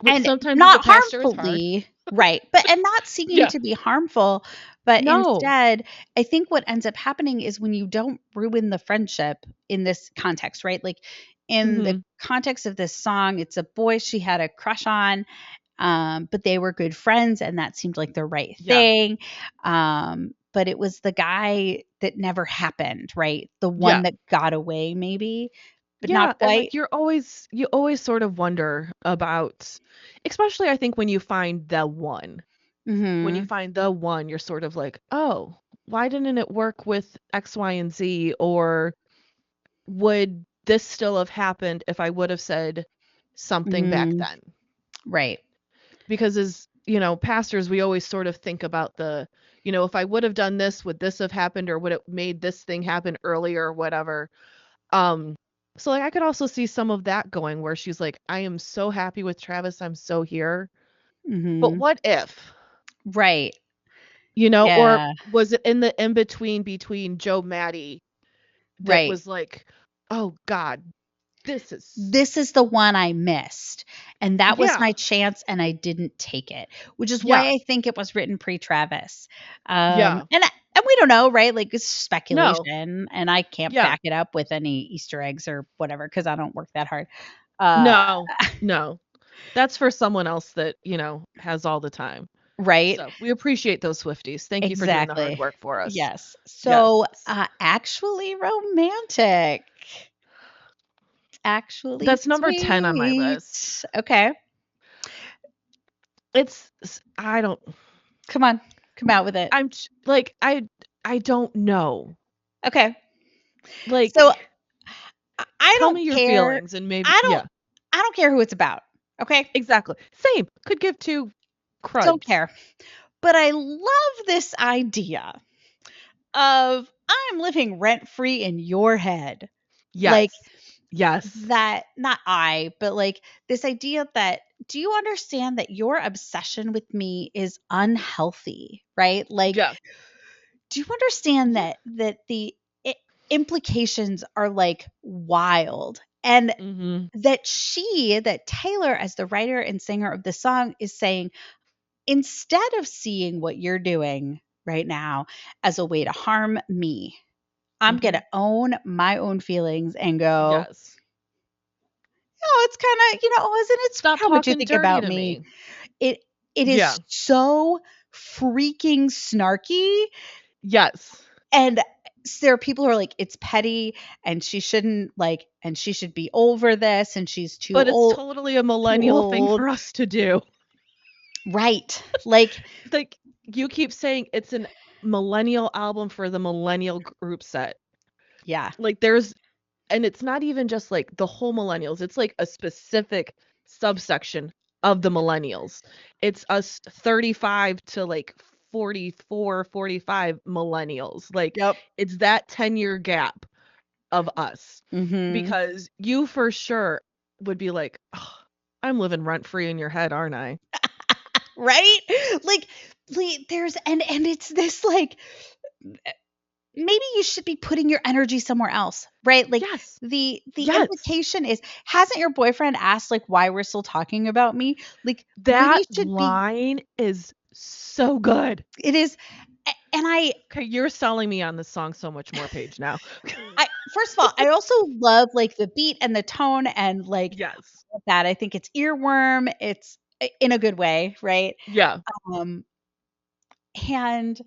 Which And sometimes as a not pastor is hard. harmfully, right, but and not seeking Yeah. to be harmful, but No. instead, I think what ends up happening is when you don't ruin the friendship in this context, right? Like, in the Mhm. context of this song, it's a boy she had a crush on, but they were good friends, and that seemed like the right Yeah. thing. But it was the guy that never happened, right? The one Yeah. that got away, maybe, but not Yeah, and, quite. like, you always sort of wonder about, especially I think when you find the one. When you Mhm. find the one, you're sort of like, "Oh, why didn't it work with X, Y, and Z?" Or would this still have happened if I would have said something back Mhm. then? Right. Because as, pastors, we always sort of think about if I would have done this, would this have happened or would it made this thing happen earlier or whatever. Um, so like I could also see some of that going where she's like, I am so happy with Travis, I'm so here. But Mhm. what if? Right. Or Yeah. was it in the in between Joe Maddie that Right. was like, oh God, this is This is the one I missed, and that was yeah, my chance, and I didn't take it, which is yeah, why I think it was written pre-Travis. yeah, And we don't know, right? Like, it's no, speculation, and I can't yeah, back it up with any Easter eggs or whatever because I don't work that hard. Uh, no, no. That's for someone else that, has all the time. right? So we appreciate those Swifties. Thank you for doing the hard Exactly. work for us. Yes. Yes. So, actually romantic. Actually That's number 10 on my sweet. list. Okay. I don't, Come on. Come out with it. like, I don't know. Okay. So, Like, I tell don't me your care. feelings and maybe, I don't yeah, I don't care who it's about. Okay? exactly. Same. Could give two Don't cruds. care. But I love this idea of I'm living rent free in your head. Like Yes. Yes. that, not I, but like this idea that, do you understand that your obsession with me is unhealthy, right? Like, Yeah. do you understand Yeah. that the implications are like wild? And Mhm. that Taylor, as the writer and singer of the song, is saying, instead of seeing what you're doing right now as a way to harm me, I'm going Mhm. to own my own feelings and go, Yes. oh, it's kind of, isn't it sweet Stop how much you talking think dirty about to me? me. It it Yeah. is so freaking snarky. Yes. And there are people who are like, it's petty and she shouldn't, like, and she should be over this and she's too But it's old, totally a too millennial thing old. for us to do. Right. Like, Like you keep saying it's an millennial album for the millennial group set. yeah. Like and it's not even just like the whole millennials. It's like a specific subsection of the millennials. It's us 35 to like 44, 45 millennials. Like Yep. it's that 10-year gap of us Mhm. because you for sure would be like, "Oh, I'm living rent free in your head, aren't I?" Right? Like, there's, and it's this like, maybe you should be putting your energy somewhere else, right? Like, Yes. the Yes. implication is, hasn't your boyfriend asked like why we're still talking about me? Like, That we should be, line is so good. it is, and Okay, you're selling me on this song so much more, Paige, now. I first of all, I also love like the beat and the tone and like Yes. that. I think it's earworm. It's in a good way, right? Yeah. Um, and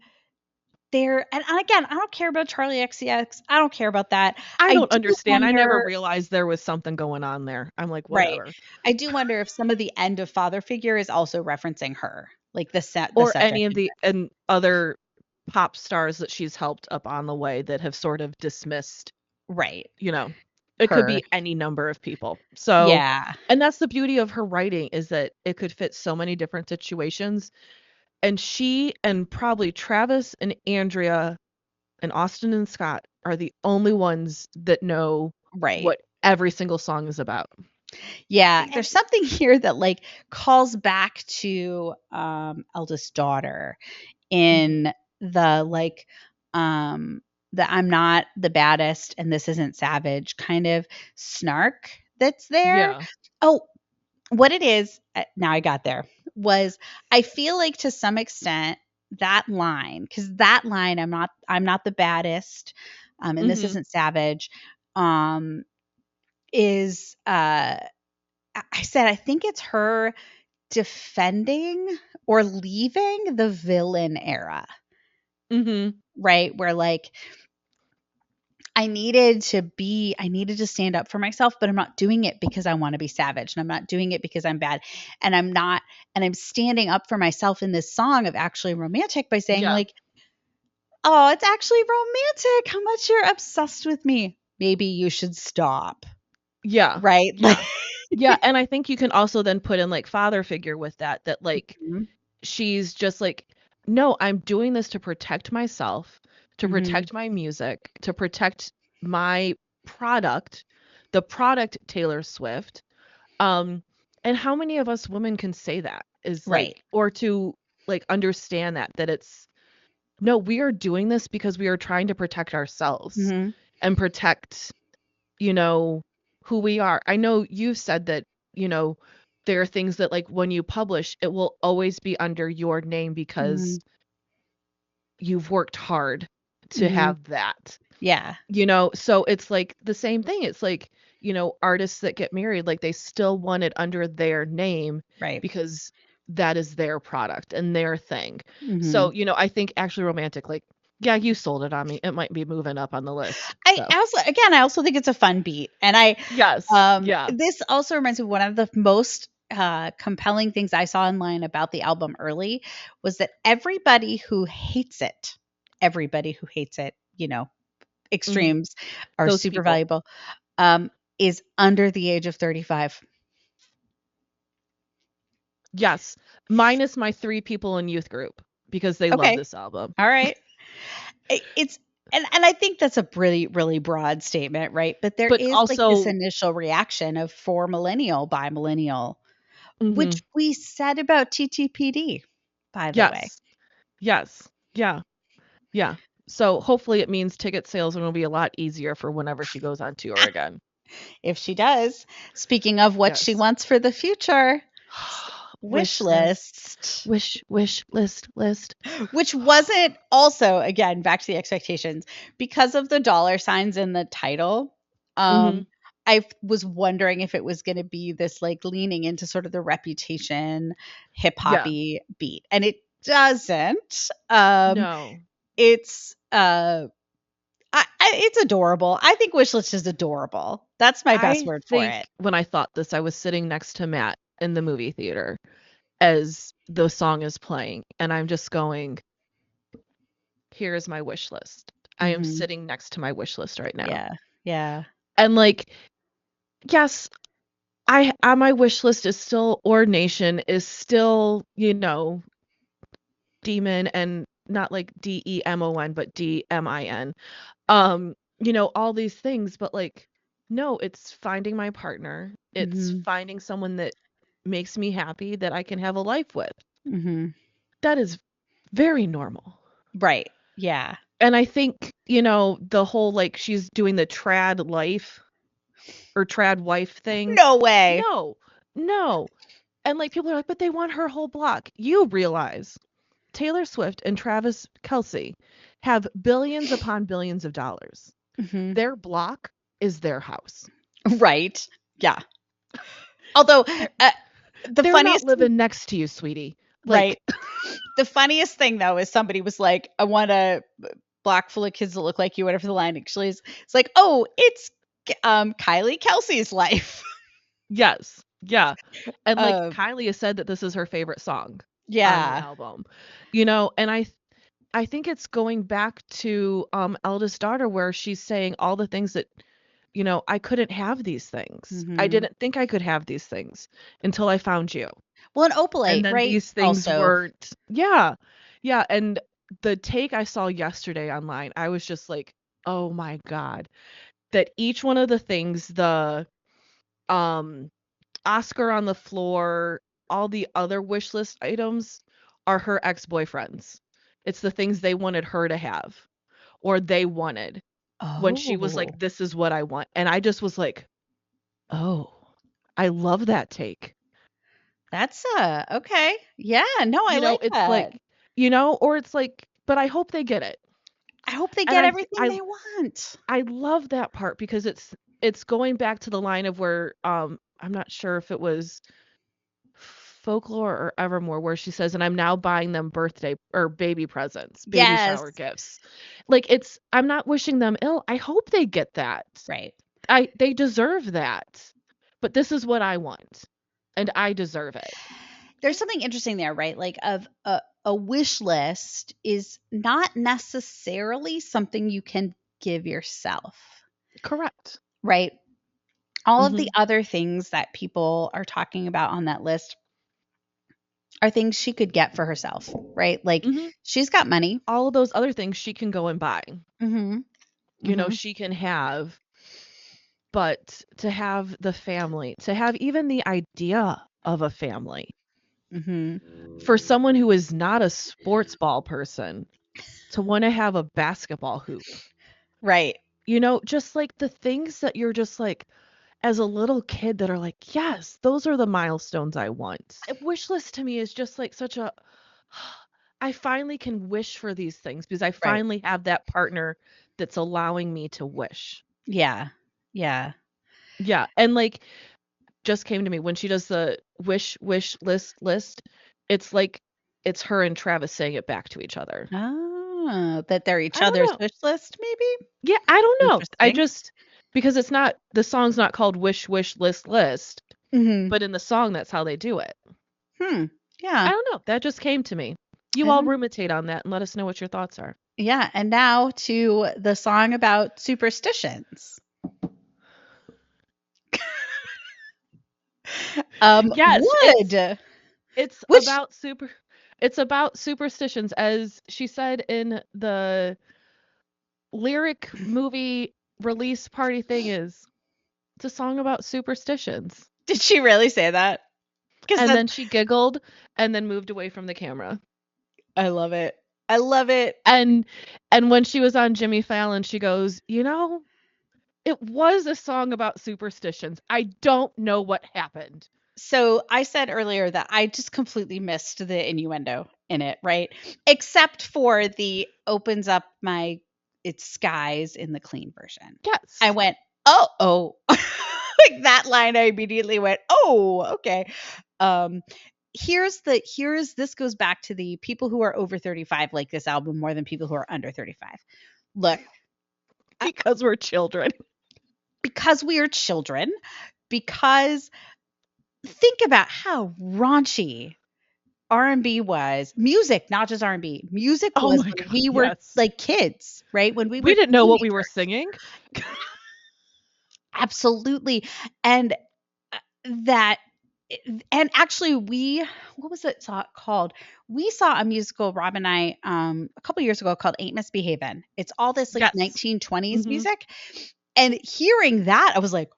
there, and again, I don't care about Charlie XCX. I don't care about that. I I don't do understand. I never wonder, realized there was something going on there. I'm like, right? whatever. I do wonder if some of the end of Father Figure is also referencing her, like the Or subject any of of the it. and other pop stars that she's helped up on the way that have sort of dismissed, Right. you know. It could Her. be any number of people. So, Yeah. and that's the beauty of her writing is that it could fit so many different situations. And she and probably Travis and Andrea and Austin and Scott are the only ones that know Right. what every single song is about. Yeah, there's something here that like calls back to eldest daughter Mhm. in the like um the I'm not the baddest and this isn't savage kind of snark that's there. Yeah. Oh, what it is, now I got there, was I feel like to some extent that line, cuz that line, I'm not the baddest and this Mhm. isn't savage, um is I said I think it's her defending or leaving the villain era, Mhm. right? Where like I needed to stand up for myself, but I'm not doing it because I want to be savage and I'm not doing it because I'm bad. And I'm not, and I'm standing up for myself in this song of Actually Romantic by saying, Yeah. like, oh, it's actually romantic how much you're obsessed with me. Maybe you should stop. Yeah. Right? Like, Yeah. Yeah, and I think you can also then put in, like, father figure with that, like, Mhm. she's just like, "No, I'm doing this to protect myself, to Mhm. protect my music, to protect my product, the product Taylor Swift." Um, and how many of us women can say that is Right. like or to, like, understand that it's, "No, we are doing this because we are trying to protect ourselves Mhm. and protect, you know, who we are." I know you've said that, you know, there are things that, like, when you publish, it will always be under your name because Mhm. you've worked hard to Mhm. have that. Yeah. So it's like the same thing. It's like, artists that get married, like, they still want it under their name Right. because that is their product and their thing. So, Mhm. I think Actually Romantic, like, yeah, you sold it on me. It might be moving up on the list. I So, also again, I also think it's a fun beat. And yes. Yeah. this also reminds me of one of the most compelling things I saw online about the album early was that everybody who hates it, Mhm. extremes are Those super people. valuable, is under the age of 35. Yes. Minus my 3 people in youth group because they love Okay. this album. All right. It's and I think that's a really, really broad statement, right? But there But is like this also initial reaction of for millennial, by millennial, which mhm. we said about TTPD, by the way. Yes. Yes. Yeah. Yeah. So hopefully it means ticket sales will be a lot easier for whenever she goes on tour again. If she does. Speaking of what she Yes. wants for the future, wish Wish list. list, Wish list. which wasn't also, again, back to the expectations, because of the dollar signs in the title. Mhm. I was wondering if it was going to be this like leaning into sort of the Reputation hip Yeah. hoppy beat, and it doesn't. No. It's it's adorable. I think Wishlist is adorable. That's my best I word for think it. when I thought this, I was sitting next to Matt in the movie theater as the song is playing, and I'm just going, "Here's my wish list." I am Mhm. sitting next to my wish list right now. Yeah. Yeah. And, like, yes, I on my wish list is still Ordination, is still, Demon, and not like Demon, but Dmin. All these things, but, like, no, it's finding my partner. It's Mhm. finding someone that makes me happy that I can have a life with. Mhm. That is very normal. Right. Yeah. And I think, the whole, like, she's doing the trad life or trad wife thing. No way. No. No. And, like, people are like, "But they want her whole block." You realize Taylor Swift and Travis Kelce have billions upon billions of dollars. Mhm. Their block is their house. Right. Yeah. Although, They're uh, the they're not funniest thing, living next to you, sweetie. right? Like, The funniest thing though is somebody was like, "I want a block full of kids that look like you," whatever the line actually is. It's like, "Oh, it's Kylie Kelsey's life." yes. Yeah. And, like, Um, Kylie has said that this is her favorite song on the yeah. album. And I think it's going back to Eldest Daughter where she's saying all the things that, I couldn't have these things. I Mhm. didn't think I could have these things until I found you. Well, an And opalite, then right? these things Also. weren't. Yeah. Yeah, and the take I saw yesterday online, I was just like, "Oh my god." That each one of the things, the um Oscar on the floor, all the other wish list items are her ex-boyfriends. It's the things they wanted her to have or they wanted when she was Oh, like, "This is what I want." And I just was like, "Oh, I love that take." that's okay. Yeah, no, I like It's that. like, or it's like, but I hope they get it. I hope they And get everything they want. I love that part because it's it's going back to the line of where I'm not sure if it was Folklore or Evermore where she says, "And I'm now buying them birthday or baby presents, baby Yes. shower gifts." Like I'm not wishing them ill. I hope they get that. Right. They deserve that. But this is what I want, and I deserve it. There's something interesting there, right? Like of a wish list is not necessarily something you can give yourself, Correct. right? All of the Mhm. other things that people are talking about on that list are things she could get for herself, right? Like Mhm. she's got money. All of those other things she can go and buy. Mhm. Mhm. She can have, but to have the family, to have even the idea of a family, Mhm. for someone who is not a sports ball person, to want to have a basketball hoop. Right. Just like the things that you're just like, as a little kid that are like, yes, those are the milestones I want. A wish list to me is just like such a, I finally can wish for these things because I Right. finally have that partner that's allowing me to wish. Yeah. Yeah. Yeah. And like, just came to me when she does the wish list. It's like it's her and Travis saying it back to each other. Oh, that they're each I don't other's know. wish list, maybe? Yeah, I don't know. I Interesting. just because it's not the song's not called wish list, Mhm. but in the song that's how they do it. Hmm. I Yeah. don't know. That just came to me. You I all don't ruminate on that and let us know what your thoughts are. Yeah, and now to the song about superstitions. Yes, Wood. it's Which about superstitions, as she said in the lyric movie release party thing. It's a song about superstitions. did she really say that? Because And then she giggled and then moved away from the camera. I love it. I love it. And when she was on Jimmy Fallon, she goes, it was a song about superstitions. I don't know what happened. So I said earlier that I just completely missed the innuendo in it, right? Except for the opens up my it's skies in the clean version. I Yes. went, oh. Like that line I immediately went, "Oh, okay." Um here's this goes back to the people who are over 35 like this album more than people who are under 35. Look, I- Because we're children. because we are children, because think about how raunchy R&B was. Music, not just R&B. Music Oh was my when God, we were yes. like kids, right? When we We were didn't know what we were teenagers. singing. Absolutely. And that and actually we what was it called? We saw a musical, Rob and I, a couple years ago called Ain't Misbehavin'. It's all this like Yes. 1920s Mhm. music. And hearing that, I was like,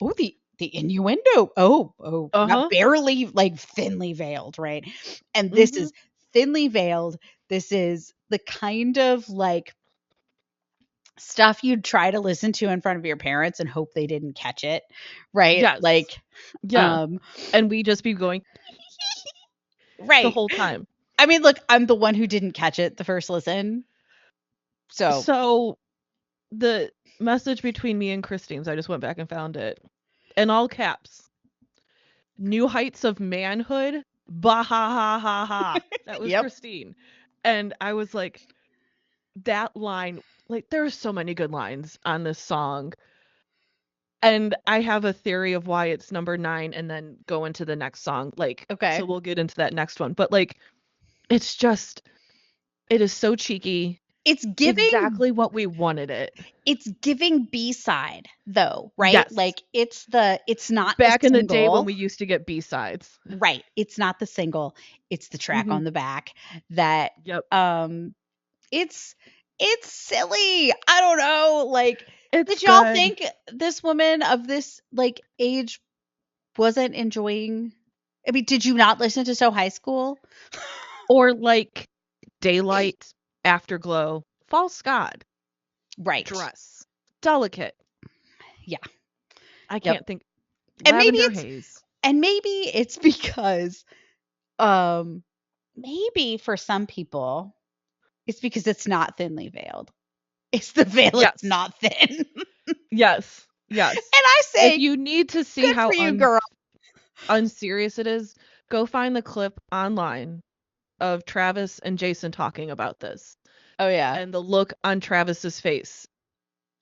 oh, the innuendo. Oh, not Uh-huh. barely like thinly veiled, right? And this Mhm. is thinly veiled. This is the kind of like stuff you'd try to listen to in front of your parents and hope they didn't catch it, right? Yes. Like, Yeah. um, And we just be going the right. whole time. I mean, look, I'm the one who didn't catch it the first listen. So, So the message between me and Christine's, I just went back and found it. In all caps. New heights of manhood. Bah ha ha ha ha. That was yep. Christine. And I was like, that line, like there are so many good lines on this song. And I have a theory of why it's number 9 and then go into the next song. Like, so Okay. we'll get into that next one. But like it's just it is so cheeky. It's giving Exactly what we wanted it. it's giving B-side though, right? Yes. Like it's not the Back in the day when single. we used to get B-sides. Right. It's not the single. It's the track Mhm. on the back that Yep. it's it's silly. I don't know. Like, It's did y'all good. think this woman of this like age wasn't enjoying I mean, did you not listen to So High School? Or like daylight, afterglow, false god, Right. dress, delicate. Yeah. I Yep. can't think. And Lavender haze. maybe it's because um maybe for some people it's because it's not thinly veiled. It's the veil is Yes. not thin. Yes. Yes. And I If say, you need to see good how for you, girl. unserious it is, go find the clip online of Travis and Jason talking about this. Oh, yeah. And the look on Travis's face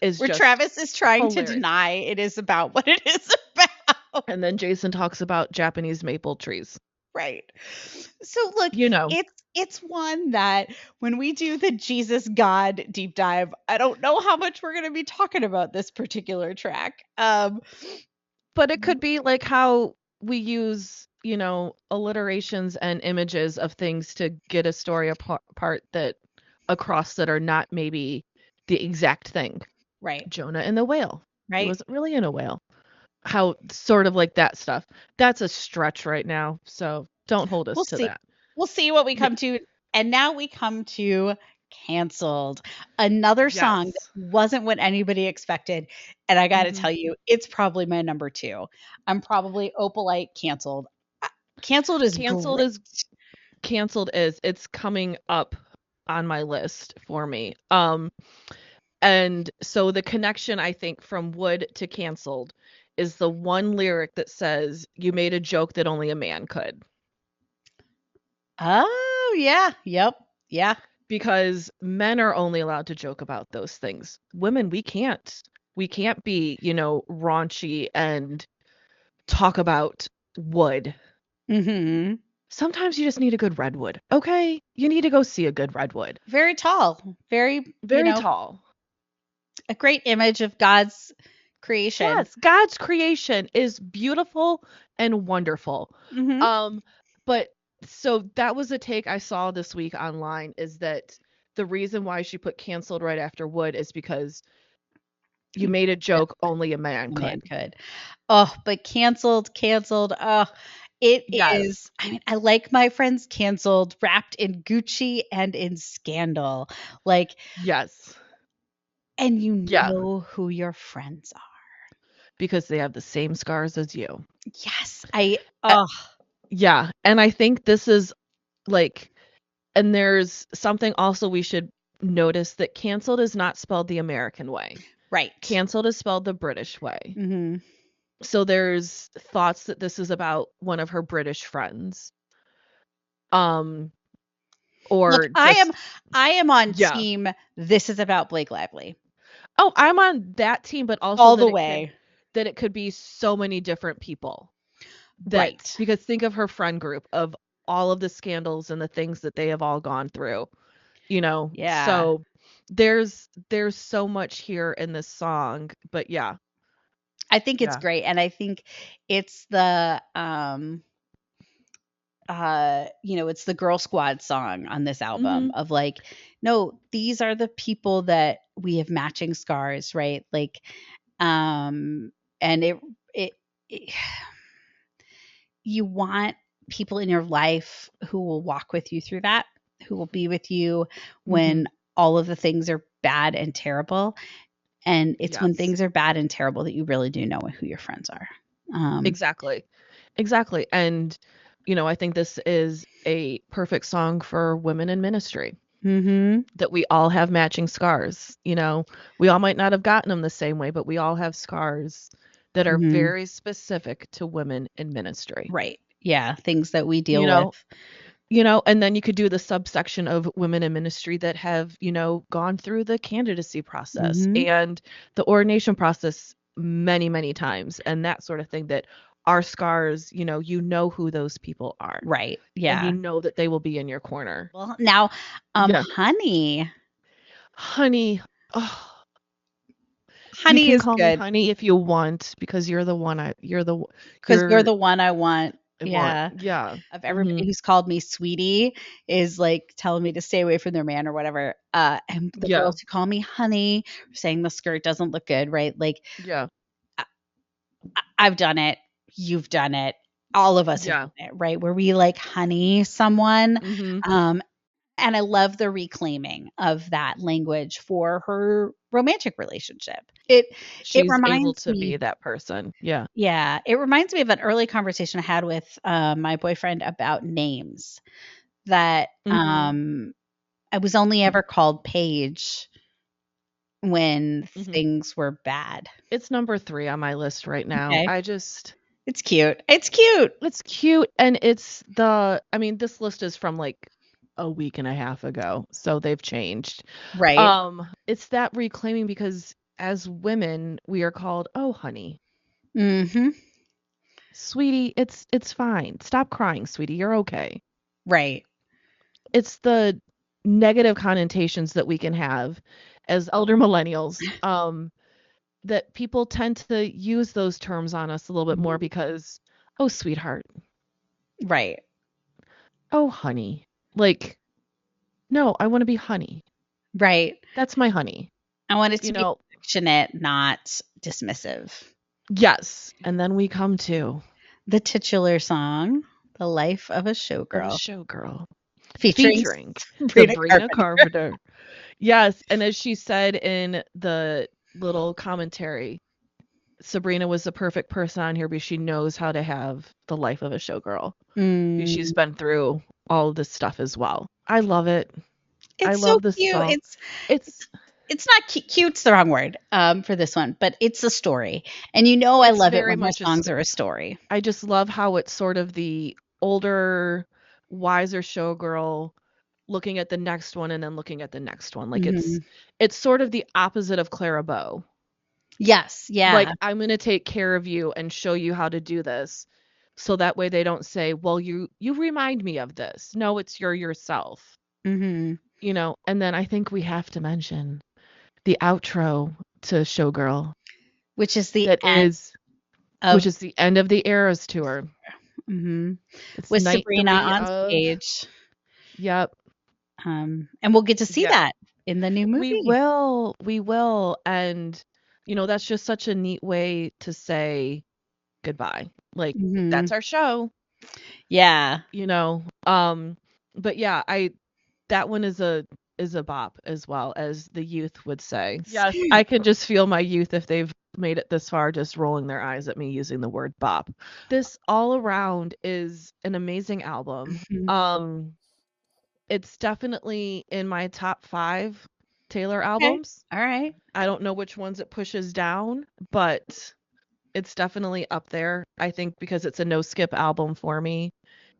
is Where just Travis is trying to hilarious. deny it is about what it is about. And then Jason talks about Japanese maple trees. Right. So look, You know, it's one that when we do the Jesus God deep dive, I don't know how much we're going to be talking about this particular track. but it could be like how we use, alliterations and images of things to get a story apart that across that are not maybe the exact thing. Right. Jonah and the whale. He Right. wasn't really in a whale. How sort of like that stuff. That's a stretch right now, so don't hold We'll us to see. that. We'll see what we Yeah. come to. And now we come to Canceled, another song that Yes. wasn't what anybody expected. And I got to Mhm. tell you, it's probably my number 2. I'm probably Opalite Canceled. Canceled is Canceled great. is it's coming up on my list for me. And so the connection I think from Wood to Canceled is the one lyric that says you made a joke that only a man could. Oh, yeah. Yep. Yeah. Because men are only allowed to joke about those things. Women, we can't. We can't be, raunchy and talk about wood. Mhm. Sometimes you just need a good redwood. Okay? You need to go see a good redwood. Very tall. Very, Very tall. a great image of God's creation. Yes, God's creation is beautiful and wonderful. Mhm. Um, but so that was a take I saw this week online is that the reason why she put canceled right after wood is because you made a joke only a man A man could. could. Oh, but canceled. Oh, it is. Yes. I mean, I like my friends canceled, wrapped in Gucci and in scandal. Like, Yes. and you Yeah, know who your friends are. because they have the same scars as you. Yes. Uh, yeah, and I think this is like and there's something also we should notice that canceled is not spelled the American way. Right. Canceled is spelled the British way. Mhm. So there's thoughts that this is about one of her British friends. Um, Look, or I just am on yeah. team. This is about Blake Lively Oh, I'm on that team, but also all the that way. it could be so many different people. That Right. because think of her friend group of all of the scandals and the things that they have all gone through, Yeah. So there's so much here in this song, but yeah. I think it's Yeah. great, and I think it's the it's the Girl Squad song on this album Mhm. of like, no, these are the people that we have matching scars, right? Like, and it, it you want people in your life who will walk with you through that, who will be with you when Mhm. all of the things are bad and terrible. And it's when Yes. things are bad and terrible that you really do know who your friends are. Exactly. Exactly. And I think this is a perfect song for women in ministry. Mhm. That we all have matching scars, We all might not have gotten them the same way, but we all have scars that are Mhm. very specific to women in ministry. Right. Yeah, things that we You deal with. know, and then you could do the subsection of women in ministry that have, gone through the candidacy process Mhm. and the ordination process many, many times and that sort of thing that are scars, who those people are Right. and you Yeah. know that they will be in your corner. Well, now, Yeah. honey. Honey, oh, you Honey can is call me good honey if you want because because you're you're the one I want. I want. Yeah. Yeah. Of everybody Mhm. who's called me sweetie is like telling me to stay away from their man or whatever. And the Yeah. girls who call me honey saying the skirt doesn't look good, right? Like Yeah. I've done it. You've done it. All of us have Yeah. done it, right? Where we like honey someone. Mhm. Um, and I love the reclaiming of that language for her romantic relationship. It She's able reminds to be me, that person. Yeah. yeah, it reminds me of an early conversation I had with my boyfriend about names. That Mhm. I was only ever called Paige when Mhm. things were bad. It's number 3 on my list right now. Okay. I just It's cute. It's cute. It's cute, and I mean, this list is from, like, a week and a half ago, so they've changed. Right. It's that reclaiming because as women, we are called, "Oh, honey, Mhm. sweetie, it's fine. Stop crying, sweetie, you're okay." Right. It's the negative connotations that we can have as elder millennials, that people tend to use those terms on us a little bit more Mhm. because, "Oh, sweetheart. Right. Oh, honey." Like, no, I wanna be honey. Right. That's my honey. I want it You to be know? affectionate, not dismissive. Yes. And then we come to The titular song, "The Life of a of a Showgirl," showgirl featuring featuring Sabrina Sabrina Carpenter. Carpenter. Yes, and as she said in the little commentary, Sabrina was the perfect person on here because she knows how to have the life of a showgirl. Because she's Mm. been through all of this stuff as well. I love it. I It's so love this cute. song. It's It's not cute's the wrong word, for this one, but it's a story, and I it's love it very when her much a songs are story. a story. I just love how it's sort of the older, wiser showgirl looking at the next one and then looking at the next one. Like Mhm. it's sort of the opposite of Clara Bow. Yes, yeah. Like I'm going to take care of you and show you how to do this. So that way they don't say, "Well, you remind me of this." No, it's you're yourself. Mhm. And then I think we have to mention the outro to Showgirl Which is the that end is which of is the end of the Eras tour. mhm, It's with night Sabrina 3 on of stage, Yep. and we'll get to see Yeah. that in the new We movie. will. We will. And that's just such a neat way to say goodbye. Like Mhm. that's our show, Yeah. you know. But yeah, I that one is a bop as well as the youth would say. Yes, I can just feel my youth if they've made it this far just rolling their eyes at me using the word bop. This all around is an amazing album. Mhm. It's definitely in my top 5 Taylor Okay. albums. Alright. I don't know which ones it pushes down, but it's definitely up there. I think because it's a no skip album for me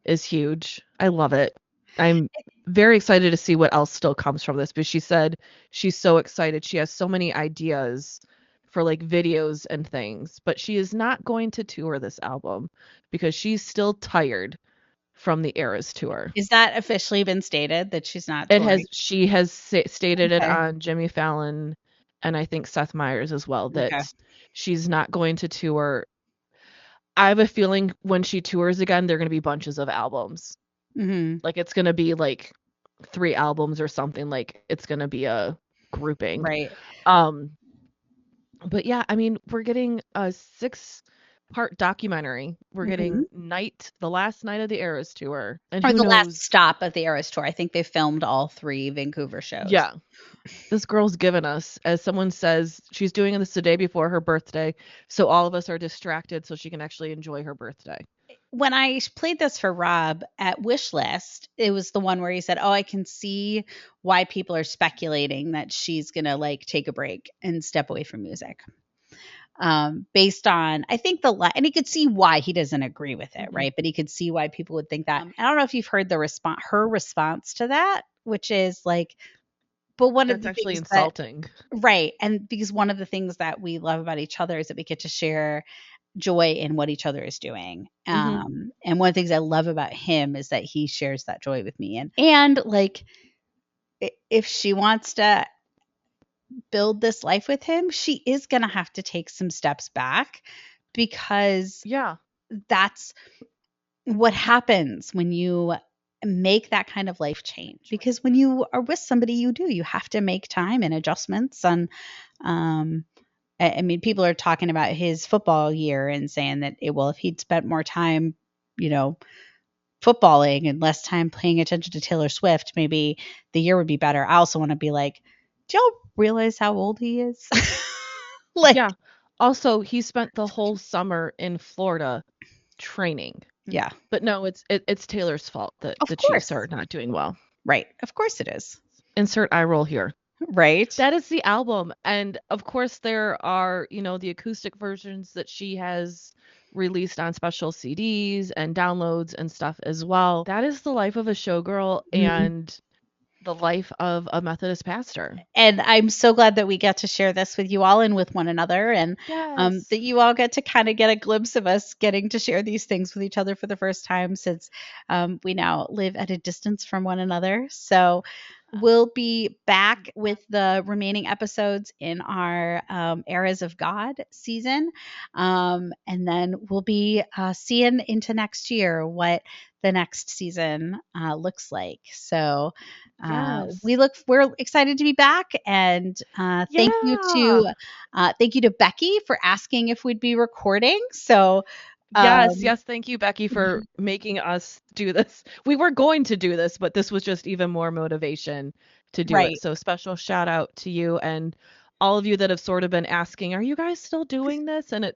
is huge. I love it. I'm very excited to see what else still comes from this, but she said she's so excited. She has so many ideas for like videos and things, but she is not going to tour this album because she's still tired from the Eras tour. Is that officially been stated that she's not It touring? has She has stated it Okay. on Jimmy Fallon and I think Seth Meyers as well Okay. that she's not going to tour. I have a feeling when she tours again, there are going to be bunches of albums. Mhm. Like it's going to be like 3 albums or something. Like it's going to be a grouping. Right. Um, but yeah, I mean, we're getting a 6-part documentary. We're Mhm. getting the last night of the Eras tour, and Or who the last knows? stop of the Eras Tour. I think they filmed all 3 Vancouver shows. Yeah, this girl's given us, as someone says, she's doing this the day before her birthday, so all of us are distracted so she can actually enjoy her birthday. When I played this for Rob at Wishlist, it was the one where he said, "Oh, I can see why people are speculating that she's gonna like take a break and step away from music." Based on, I think and he could see why he doesn't agree with it, Mhm. right? But he could see why people would think that. I don't know if you've heard her response to that, which is like, but one of That's the actually things that insulting. right, and because one of the things that we love about each other is that we get to share joy in what each other is doing. Mhm. And one of the things I love about him is that he shares that joy with me. And like, if she wants to build this life with him, she is going to have to take some steps back because Yeah. that's what happens when you make that kind of life change. Because when you are with somebody, you have to make time and adjustments. And um, I mean, people are talking about his football year and saying that, well, if he'd spent more time, you know, footballing and less time paying attention to Taylor Swift, maybe the year would be better. I also want to be like, do y'all realize how old he is? Like, Yeah. Also, he spent the whole summer in Florida training. yeah, But no, it's Taylor's fault that of the Chiefs course. are not doing well. Right. Of course it is. Insert eye roll here. Right. That is the album. And of course, there are, the acoustic versions that she has released on special CDs and downloads and stuff as well. That is the life of a showgirl Mhm. and the life of a Methodist pastor. And I'm so glad that we get to share this with you all and with one another, and that Yes. you all get to kind of get a glimpse of us getting to share these things with each other for the first time, since we now live at a distance from one another. So we'll be back with the remaining episodes in our Eras of God season. And then we'll be seeing into next year what the next season looks like. So Yes. we're excited to be back, and Yeah. thank you to Becky for asking if we'd be recording. So Yes, um, yes, thank you, Becky, for making us do this. We were going to do this, but this was just even more motivation to do it. right. So special shout out to you and all of you that have sort of been asking, are you guys still doing this? And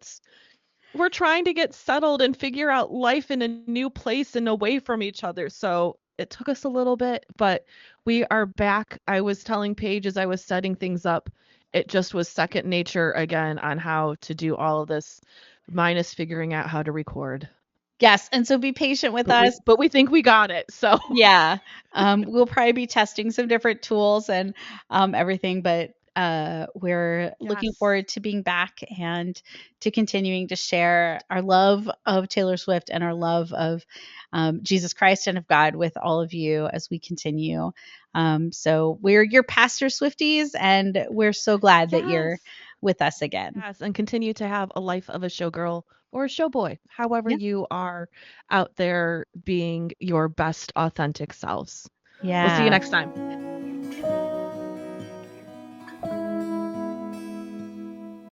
we're trying to get settled and figure out life in a new place and away from each other. So it took us a little bit, but we are back. I was telling Paige as I was setting things up, it just was second nature again on how to do all of this, minus figuring out how to record. Yes, and so be patient with But we us. but we think we got it. So Yeah. We'll probably be testing some different tools and everything, but we're looking yes. forward to being back and to continuing to share our love of Taylor Swift and our love of Jesus Christ and of God with all of you as we continue. So we're your Pastor Swifties, and we're so glad that you're Yes. with us again. Yes, and continue to have a life of a showgirl or a showboy, however Yeah. you are out there being your best authentic selves. We'll see you Yeah. next time.